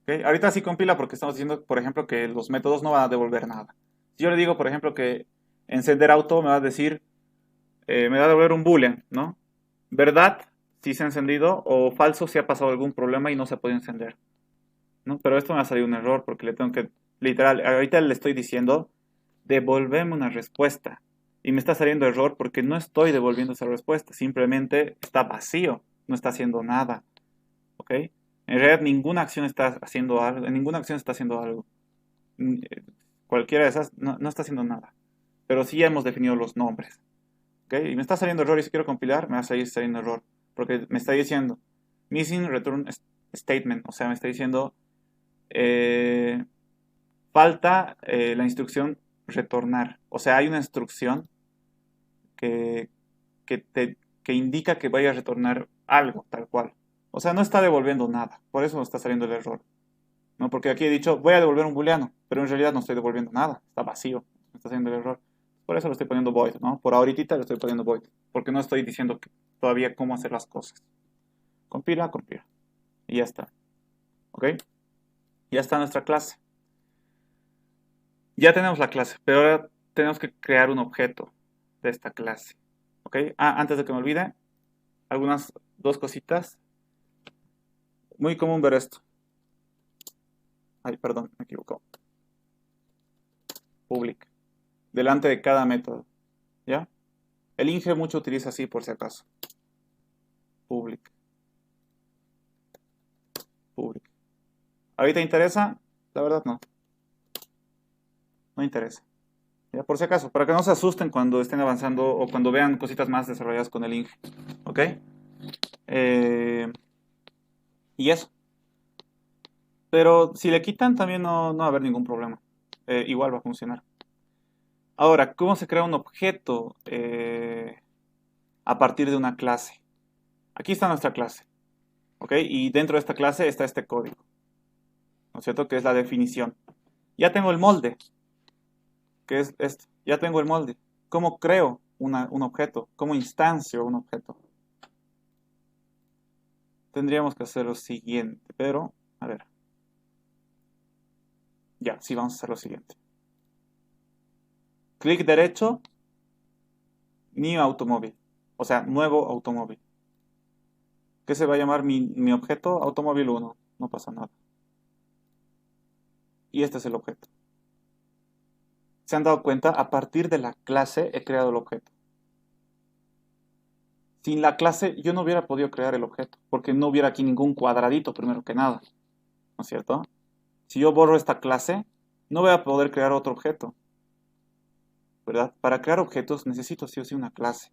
¿Ok? Ahorita sí compila porque estamos diciendo, por ejemplo, que los métodos no van a devolver nada. Si yo le digo, por ejemplo, que encender auto me va a decir, me va a devolver un boolean, ¿no? ¿Verdad? Si se ha encendido o falso si ha pasado algún problema y no se puede encender, ¿no? Pero esto me va a salir un error porque le tengo que, literal, ahorita le estoy diciendo, devolveme una respuesta. Y me está saliendo error porque no estoy devolviendo esa respuesta, simplemente está vacío, no está haciendo nada, ¿ok? En realidad ninguna acción está haciendo algo, ninguna acción está haciendo algo. Cualquiera de esas no está haciendo nada. Pero sí ya hemos definido los nombres, ¿ok? Y me está saliendo error y si quiero compilar me va a seguir saliendo error porque me está diciendo missing return statement, o sea, me está diciendo falta la instrucción retornar. O sea, hay una instrucción que, que indica que vaya a retornar algo, tal cual. O sea, no está devolviendo nada. Por eso nos está saliendo el error. ¿No? Porque aquí he dicho, voy a devolver un booleano, pero en realidad no estoy devolviendo nada. Está vacío. Me está haciendo el error. Por eso lo estoy poniendo void, ¿no? Por ahorita lo estoy poniendo void. Porque no estoy diciendo todavía cómo hacer las cosas. Compila, compila. Y ya está. ¿Ok? Ya está nuestra clase. Ya tenemos la clase, pero ahora tenemos que crear un objeto de esta clase. ¿Ok? Antes de que me olvide, algunas dos cositas. Muy común ver esto. Ay, perdón, me equivoco. Public. Delante de cada método. ¿Ya? El Inge mucho utiliza así por si acaso. Public. Public. ¿Ahorita interesa? La verdad no. No interesa. ¿Ya? Por si acaso, para que no se asusten cuando estén avanzando o cuando vean cositas más desarrolladas con el Inge. ¿Ok? Y eso. Pero si le quitan también no va a haber ningún problema. Igual va a funcionar. Ahora, ¿cómo se crea un objeto a partir de una clase? Aquí está nuestra clase. ¿Ok? Y dentro de esta clase está este código. ¿No es cierto? Que es la definición. Ya tengo el molde. Que es esto. Ya tengo el molde. ¿Cómo creo un objeto? ¿Cómo instancio un objeto? Tendríamos que hacer lo siguiente. Pero, a ver. Ya, sí, vamos a hacer lo siguiente. Clic derecho. New automóvil. O sea, nuevo automóvil. ¿Qué se va a llamar mi objeto? Automóvil 1. No pasa nada. Y este es el objeto. ¿Se han dado cuenta? A partir de la clase he creado el objeto. Sin la clase yo no hubiera podido crear el objeto, porque no hubiera aquí ningún cuadradito primero que nada. ¿No es cierto? Si yo borro esta clase, no voy a poder crear otro objeto. ¿Verdad? Para crear objetos necesito sí o sí una clase.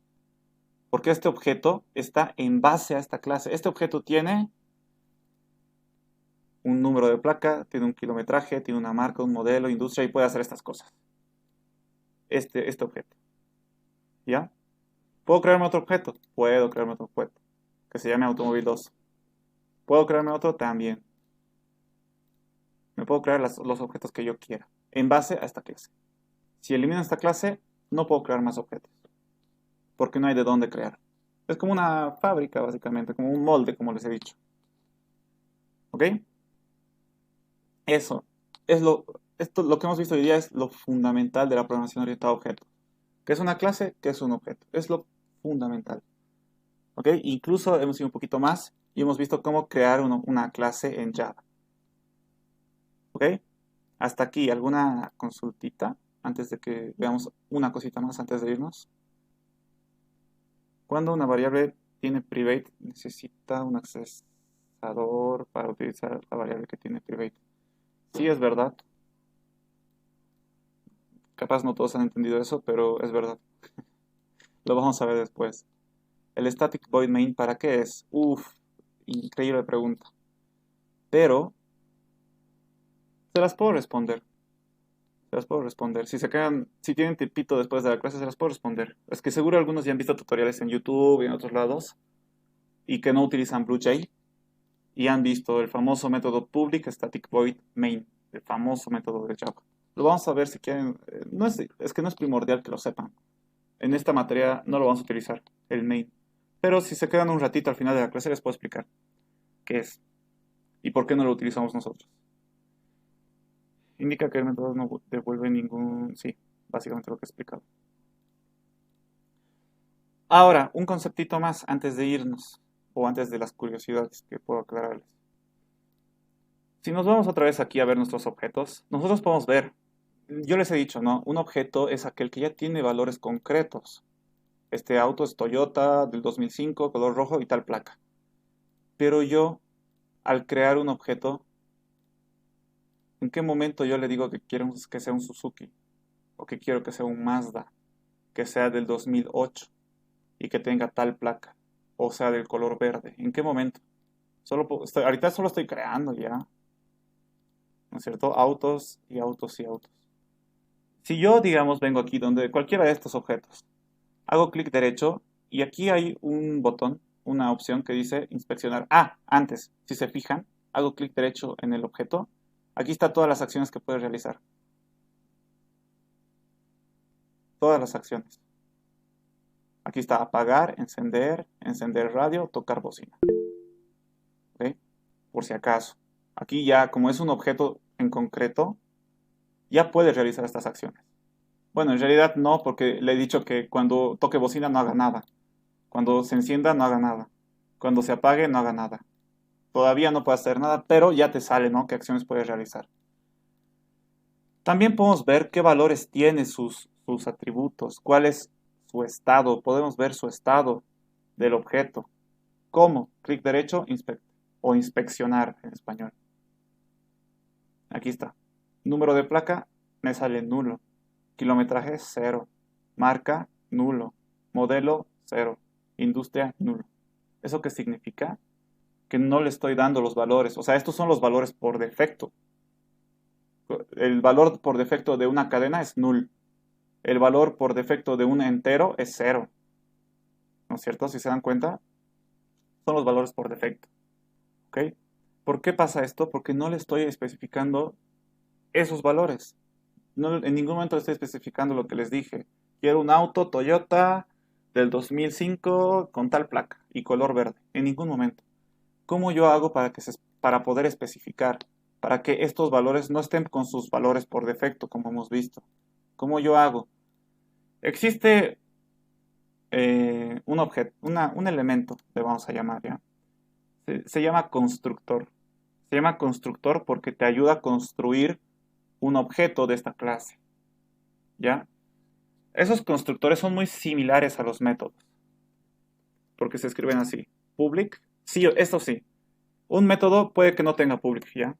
Porque este objeto está en base a esta clase. Este objeto tiene un número de placa, tiene un kilometraje, tiene una marca, un modelo, industria y puede hacer estas cosas. Este objeto. ¿Ya? ¿Puedo crearme otro objeto? Puedo crearme otro objeto. Que se llame automóvil 2. ¿Puedo crearme otro? También. Me puedo crear los objetos que yo quiera. En base a esta clase. Si elimino esta clase, no puedo crear más objetos. Porque no hay de dónde crear. Es como una fábrica, básicamente. Como un molde, como les he dicho. ¿Ok? Eso. Lo que hemos visto hoy día es lo fundamental de la programación orientada a objetos. ¿Qué es una clase? ¿Qué es un objeto? Es lo fundamental. ¿Ok? Incluso hemos ido un poquito más y hemos visto cómo crear una clase en Java. ¿Ok? Hasta aquí, ¿alguna consultita? Antes de que veamos una cosita más antes de irnos. Cuando una variable tiene private, necesita un accesador para utilizar la variable que tiene private. Sí, es verdad. Capaz no todos han entendido eso, pero es verdad. Lo vamos a ver después. ¿El static void main para qué es? Uf, increíble pregunta. Pero se las puedo responder. Se las puedo responder. Si tienen tipito después de la clase, se las puedo responder. Es que seguro algunos ya han visto tutoriales en YouTube y en otros lados y que no utilizan BlueJ y han visto el famoso método public static void main, el famoso método de Java. Lo vamos a ver si quieren. Es que no es primordial que lo sepan. En esta materia no lo vamos a utilizar, el main. Pero si se quedan un ratito al final de la clase les puedo explicar qué es y por qué no lo utilizamos nosotros. Indica que el método no devuelve ningún... Sí, básicamente lo que he explicado. Ahora, un conceptito más antes de irnos, o antes de las curiosidades que puedo aclararles. Si nos vamos otra vez aquí a ver nuestros objetos, nosotros podemos ver, yo les he dicho, ¿no? Un objeto es aquel que ya tiene valores concretos. Este auto es Toyota del 2005, color rojo y tal placa. Pero yo, al crear un objeto, ¿en qué momento yo le digo que quiero que sea un Suzuki? O que quiero que sea un Mazda, que sea del 2008 y que tenga tal placa, o sea del color verde. ¿En qué momento? Ahorita solo estoy creando ya, ¿no es cierto? Autos y autos y autos. Si yo, digamos, vengo aquí donde cualquiera de estos objetos, hago clic derecho y aquí hay un botón, una opción que dice inspeccionar. Ah, antes, si se fijan, hago clic derecho en el objeto. Aquí está todas las acciones que puedes realizar. Todas las acciones. Aquí está apagar, encender radio, tocar bocina. ¿Ok? Por si acaso. Aquí ya, como es un objeto en concreto, ya puedes realizar estas acciones. Bueno, en realidad no, porque le he dicho que cuando toque bocina no haga nada. Cuando se encienda no haga nada. Cuando se apague no haga nada. Todavía no puede hacer nada, pero ya te sale, ¿no? ¿Qué acciones puedes realizar? También podemos ver qué valores tiene sus atributos, cuál es su estado. Podemos ver su estado del objeto. ¿Cómo? Clic derecho, o inspeccionar en español. Aquí está. Número de placa me sale nulo. Kilometraje 0. Marca nulo. Modelo 0. Industria nulo. ¿Eso qué significa? Que no le estoy dando los valores. O sea, estos son los valores por defecto. El valor por defecto de una cadena es null. El valor por defecto de un entero es 0. ¿No es cierto? Si se dan cuenta, son los valores por defecto. ¿Ok? ¿Por qué pasa esto? Porque no le estoy especificando esos valores. No, en ningún momento le estoy especificando lo que les dije. Quiero un auto Toyota del 2005 con tal placa y color verde. En ningún momento. ¿Cómo yo hago para poder especificar? Para que estos valores no estén con sus valores por defecto, como hemos visto. ¿Cómo yo hago? Existe un objeto, un elemento, le vamos a llamar, ¿ya? Se llama constructor. Se llama constructor porque te ayuda a construir un objeto de esta clase, ¿ya? Esos constructores son muy similares a los métodos, porque se escriben así. Public, sí, esto sí. Un método puede que no tenga public, ¿ya?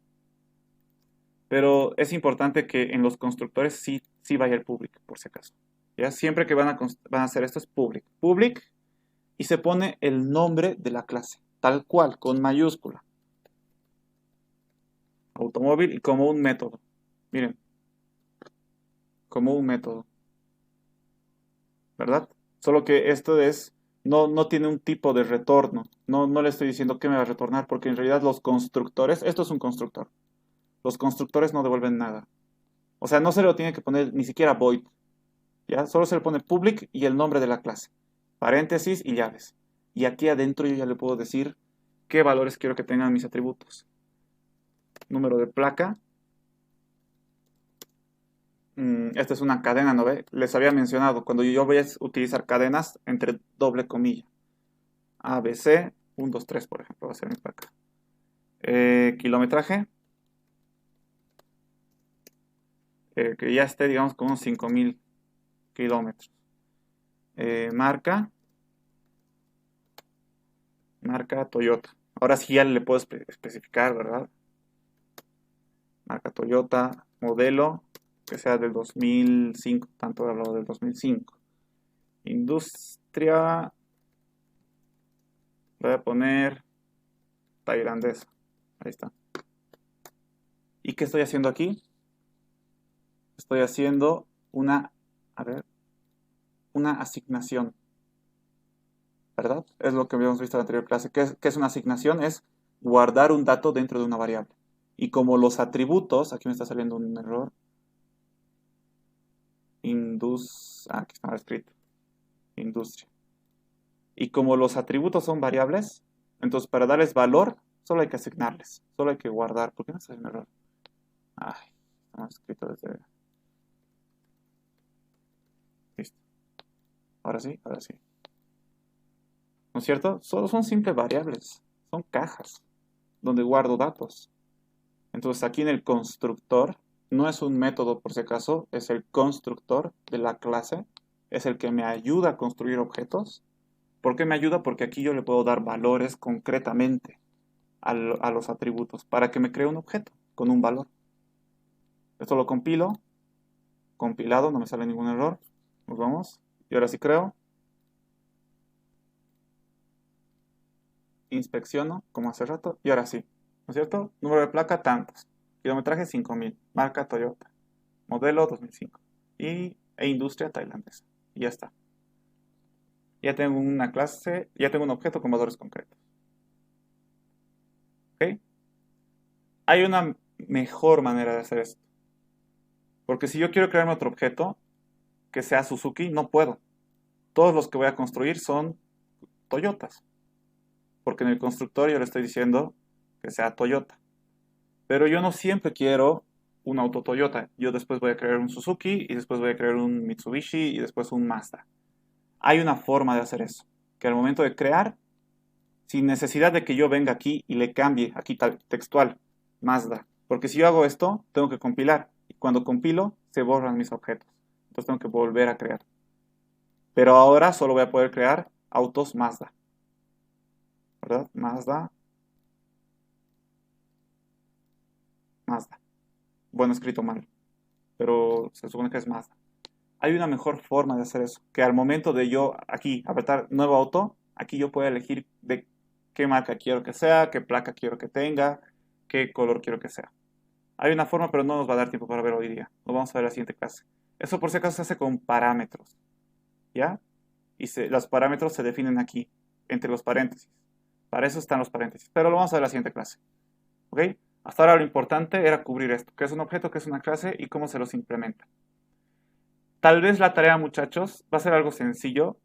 Pero es importante que en los constructores sí vaya el public, por si acaso. ¿Ya? Siempre que van a hacer esto es public. Public y se pone el nombre de la clase, tal cual, con mayúscula. Automóvil y como un método. Miren, como un método. ¿Verdad? Solo que esto no tiene un tipo de retorno. No le estoy diciendo qué me va a retornar, porque en realidad los constructores, esto es un constructor. Los constructores no devuelven nada. O sea, no se lo tiene que poner ni siquiera void. ¿Ya? Solo se le pone public y el nombre de la clase. Paréntesis y llaves. Y aquí adentro yo ya le puedo decir qué valores quiero que tengan mis atributos. Número de placa. Esta es una cadena, ¿no ve? Les había mencionado, cuando yo voy a utilizar cadenas entre doble comilla. ABC, 1, 2, 3, por ejemplo, va a ser mi placa. Kilometraje. Que ya esté, digamos, con unos 5000 kilómetros. Marca Toyota. Ahora sí ya le puedo especificar, ¿verdad? Marca Toyota, modelo, que sea del 2005, tanto lo del 2005. Industria, voy a poner tailandesa. Ahí está. ¿Y qué estoy haciendo aquí? Estoy haciendo una asignación. ¿Verdad? Es lo que habíamos visto en la anterior clase. ¿Qué es una asignación? Es guardar un dato dentro de una variable. Y como los atributos, aquí me está saliendo un error. Aquí estaba escrito. Industria. Y como los atributos son variables, entonces para darles valor, solo hay que asignarles. Solo hay que guardar. ¿Por qué me sale un error? Ay, estaba escrito desde... Listo. Ahora sí, ahora sí. ¿No es cierto? Solo son simples variables. Son cajas donde guardo datos. Entonces aquí en el constructor, no es un método por si acaso, es el constructor de la clase, es el que me ayuda a construir objetos. ¿Por qué me ayuda? Porque aquí yo le puedo dar valores concretamente a los atributos para que me cree un objeto con un valor. Esto lo compilo, compilado, no me sale ningún error. Nos vamos. Y ahora sí creo. Inspecciono, como hace rato, y ahora sí. ¿No es cierto? Número de placa, tantos. Kilometraje, 5000. Marca Toyota. Modelo 2005. E industria tailandesa. Y ya está. Ya tengo una clase, ya tengo un objeto con valores concretos. ¿Ok? Hay una mejor manera de hacer esto. Porque si yo quiero crearme otro objeto que sea Suzuki, no puedo. Todos los que voy a construir son Toyotas. Porque en el constructor yo le estoy diciendo que sea Toyota. Pero yo no siempre quiero un auto Toyota. Yo después voy a crear un Suzuki y después voy a crear un Mitsubishi y después un Mazda. Hay una forma de hacer eso. Que al momento de crear, sin necesidad de que yo venga aquí y le cambie, aquí textual, Mazda. Porque si yo hago esto, tengo que compilar. Y cuando compilo, se borran mis objetos. Entonces tengo que volver a crear. Pero ahora solo voy a poder crear autos Mazda. ¿Verdad? Mazda. Mazda. Bueno, escrito mal. Pero se supone que es Mazda. Hay una mejor forma de hacer eso. Que al momento de yo aquí apretar nuevo auto, aquí yo puedo elegir de qué marca quiero que sea, qué placa quiero que tenga, qué color quiero que sea. Hay una forma, pero no nos va a dar tiempo para ver hoy día. Lo vamos a ver en la siguiente clase. Eso por si acaso se hace con parámetros. ¿Ya? Y los parámetros se definen aquí, entre los paréntesis. Para eso están los paréntesis. Pero lo vamos a ver en la siguiente clase. ¿Ok? Hasta ahora lo importante era cubrir esto. ¿Qué es un objeto? ¿Qué es una clase? Y cómo se los implementa. Tal vez la tarea, muchachos, va a ser algo sencillo.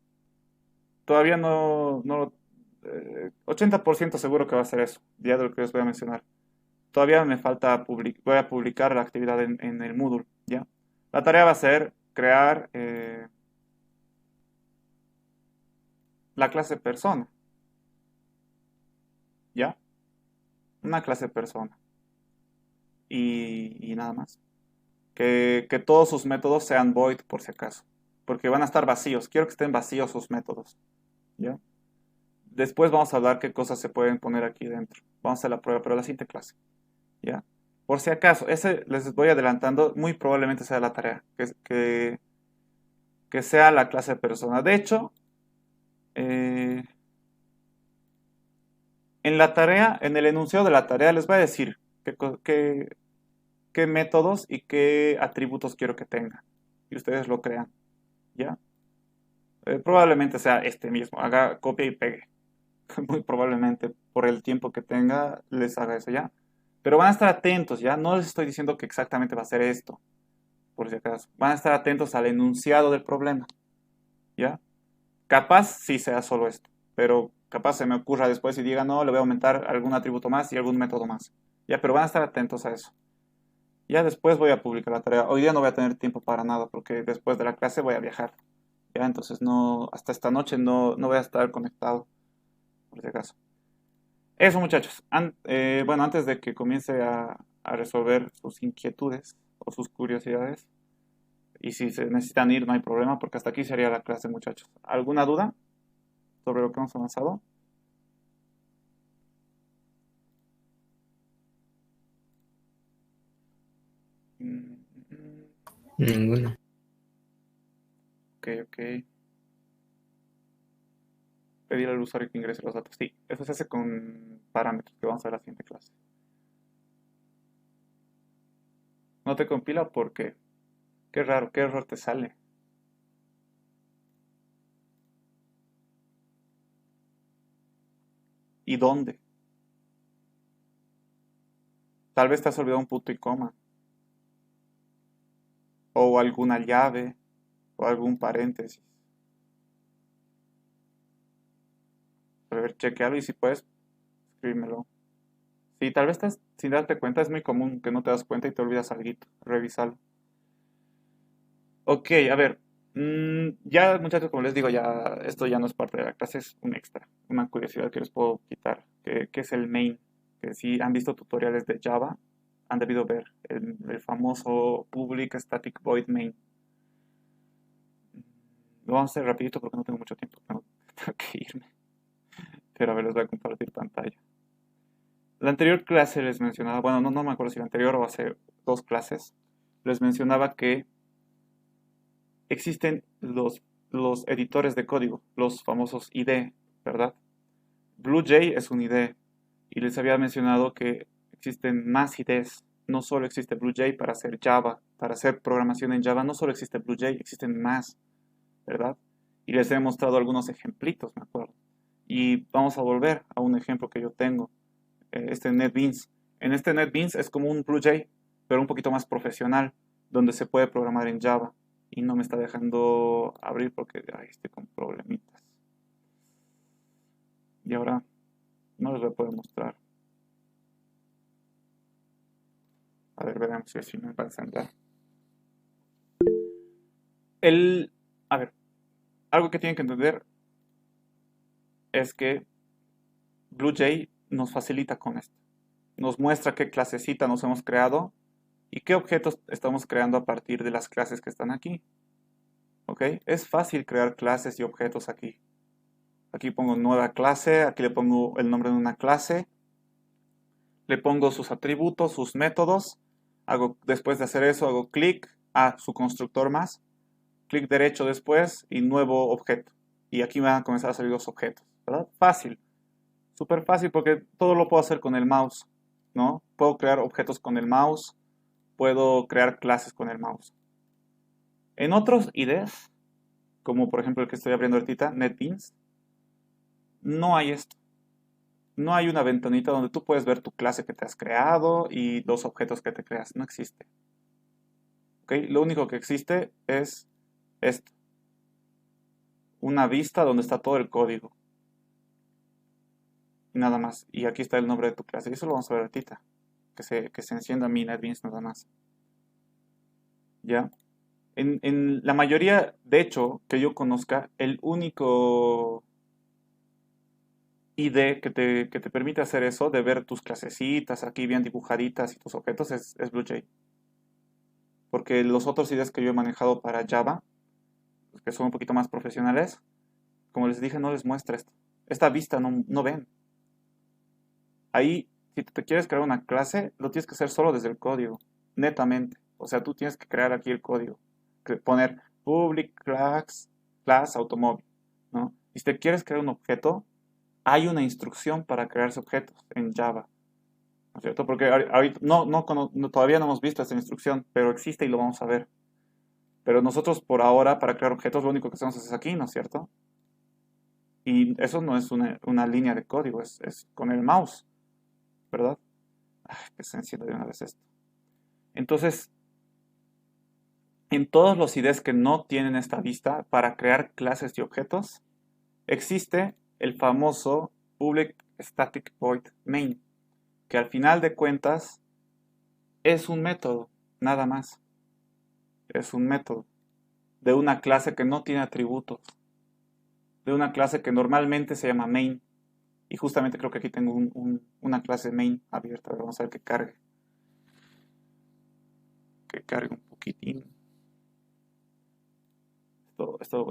Todavía no 80% seguro que va a ser eso, ya de lo que les voy a mencionar. Todavía me falta, voy a publicar la actividad en el Moodle, ¿ya? La tarea va a ser crear la clase persona, ¿ya? Una clase persona. Y nada más. Que todos sus métodos sean void por si acaso. Porque van a estar vacíos. Quiero que estén vacíos sus métodos, ¿ya? Después vamos a hablar qué cosas se pueden poner aquí dentro. Vamos a hacer la prueba, pero la siguiente clase, ¿ya? Por si acaso, ese les voy adelantando, muy probablemente sea la tarea, que sea la clase de persona. De hecho, eh, en la tarea, en el enunciado de la tarea, les voy a decir qué métodos y qué atributos quiero que tenga. Y ustedes lo crean, ¿ya? Probablemente sea este mismo, haga copia y pegue. Muy probablemente por el tiempo que tenga les haga eso ya. Pero van a estar atentos, ¿ya? No les estoy diciendo que exactamente va a ser esto, por si acaso. Van a estar atentos al enunciado del problema, ¿ya? Capaz sí sea solo esto, pero capaz se me ocurra después y diga, no, le voy a aumentar algún atributo más y algún método más. Ya, pero van a estar atentos a eso. Ya después voy a publicar la tarea. Hoy día no voy a tener tiempo para nada porque después de la clase voy a viajar. Ya, entonces no, hasta esta noche no voy a estar conectado, por si acaso. Eso, muchachos. Bueno, antes de que comience a resolver sus inquietudes o sus curiosidades, y si se necesitan ir, no hay problema, porque hasta aquí sería la clase, muchachos. ¿Alguna duda sobre lo que hemos avanzado? Mm, mm, Ninguno. ok, ok. Pedir al usuario que ingrese los datos. Sí, eso se hace con parámetros que vamos a ver en la siguiente clase. No te compila porque, qué raro, qué error te sale. ¿Y dónde? Tal vez te has olvidado un punto y coma, o alguna llave, o algún paréntesis. A ver, chequealo y si puedes, escríbemelo. Sí, tal vez estás sin darte cuenta, es muy común que no te das cuenta y te olvidas algo. Revísalo. Ok, a ver. Ya, muchachos, como les digo, ya esto ya no es parte de la clase, es un extra, una curiosidad que les puedo quitar, que es el main. Que si han visto tutoriales de Java, han debido ver el famoso public static void main. Lo vamos a hacer rapidito porque no tengo mucho tiempo, tengo que irme. Pero a ver, les voy a compartir pantalla. La anterior clase les mencionaba, bueno, no me acuerdo si la anterior o hace dos clases, les mencionaba que existen los editores de código, los famosos IDE, ¿verdad? BlueJ es un IDE y les había mencionado que existen más IDEs. No solo existe BlueJ para hacer Java, para hacer programación en Java, no solo existe BlueJ, existen más, ¿verdad? Y les he mostrado algunos ejemplitos, me acuerdo. Y vamos a volver a un ejemplo que yo tengo, este NetBeans. En este NetBeans es como un BlueJ, pero un poquito más profesional, donde se puede programar en Java. Y no me está dejando abrir porque estoy con problemitas. Y ahora no les voy a poder mostrar. A ver, veremos si me va a encender. A ver, algo que tienen que entender es que BlueJ nos facilita con esto. Nos muestra qué clasecita nos hemos creado y qué objetos estamos creando a partir de las clases que están aquí. ¿Ok? Es fácil crear clases y objetos aquí. Aquí pongo nueva clase, aquí le pongo el nombre de una clase, le pongo sus atributos, sus métodos. Después de hacer eso, hago clic a su constructor más, clic derecho después y nuevo objeto. Y aquí me van a comenzar a salir los objetos, ¿verdad? Fácil, súper fácil porque todo lo puedo hacer con el mouse, ¿no? Puedo crear objetos con el mouse, puedo crear clases con el mouse. En otros IDEs, como por ejemplo el que estoy abriendo ahorita, NetBeans, no hay esto. No hay una ventanita donde tú puedes ver tu clase que te has creado y los objetos que te creas. No existe. ¿Ok? Lo único que existe es esto. Una vista donde está todo el código. Y nada más. Y aquí está el nombre de tu clase. Y eso lo vamos a ver ahorita. Que se encienda mi NetBeans nada más. ¿Ya? En la mayoría, de hecho, que yo conozca, el único ID que te permite hacer eso, de ver tus clasecitas aquí bien dibujaditas y tus objetos, es BlueJ. Porque los otros IDEs que yo he manejado para Java, que son un poquito más profesionales, como les dije, no les muestra esto. Esta vista no ven. Ahí, si te quieres crear una clase, lo tienes que hacer solo desde el código, netamente. O sea, tú tienes que crear aquí el código. Poner public class automóvil, ¿no? Y si te quieres crear un objeto, hay una instrucción para crearse objetos en Java, ¿no es cierto? Porque ahorita todavía no hemos visto esta instrucción, pero existe y lo vamos a ver. Pero nosotros por ahora, para crear objetos, lo único que hacemos es aquí, ¿no es cierto? Y eso no es una línea de código, es con el mouse, ¿verdad? Ay, que se encienda de una vez esto. Entonces, en todos los IDEs que no tienen esta vista para crear clases y objetos, existe el famoso public static void main, que al final de cuentas es un método, nada más. Es un método de una clase que no tiene atributos, de una clase que normalmente se llama main. Y justamente creo que aquí tengo una clase main abierta. Vamos a ver que cargue. Que cargue un poquitín. Esto lo voy a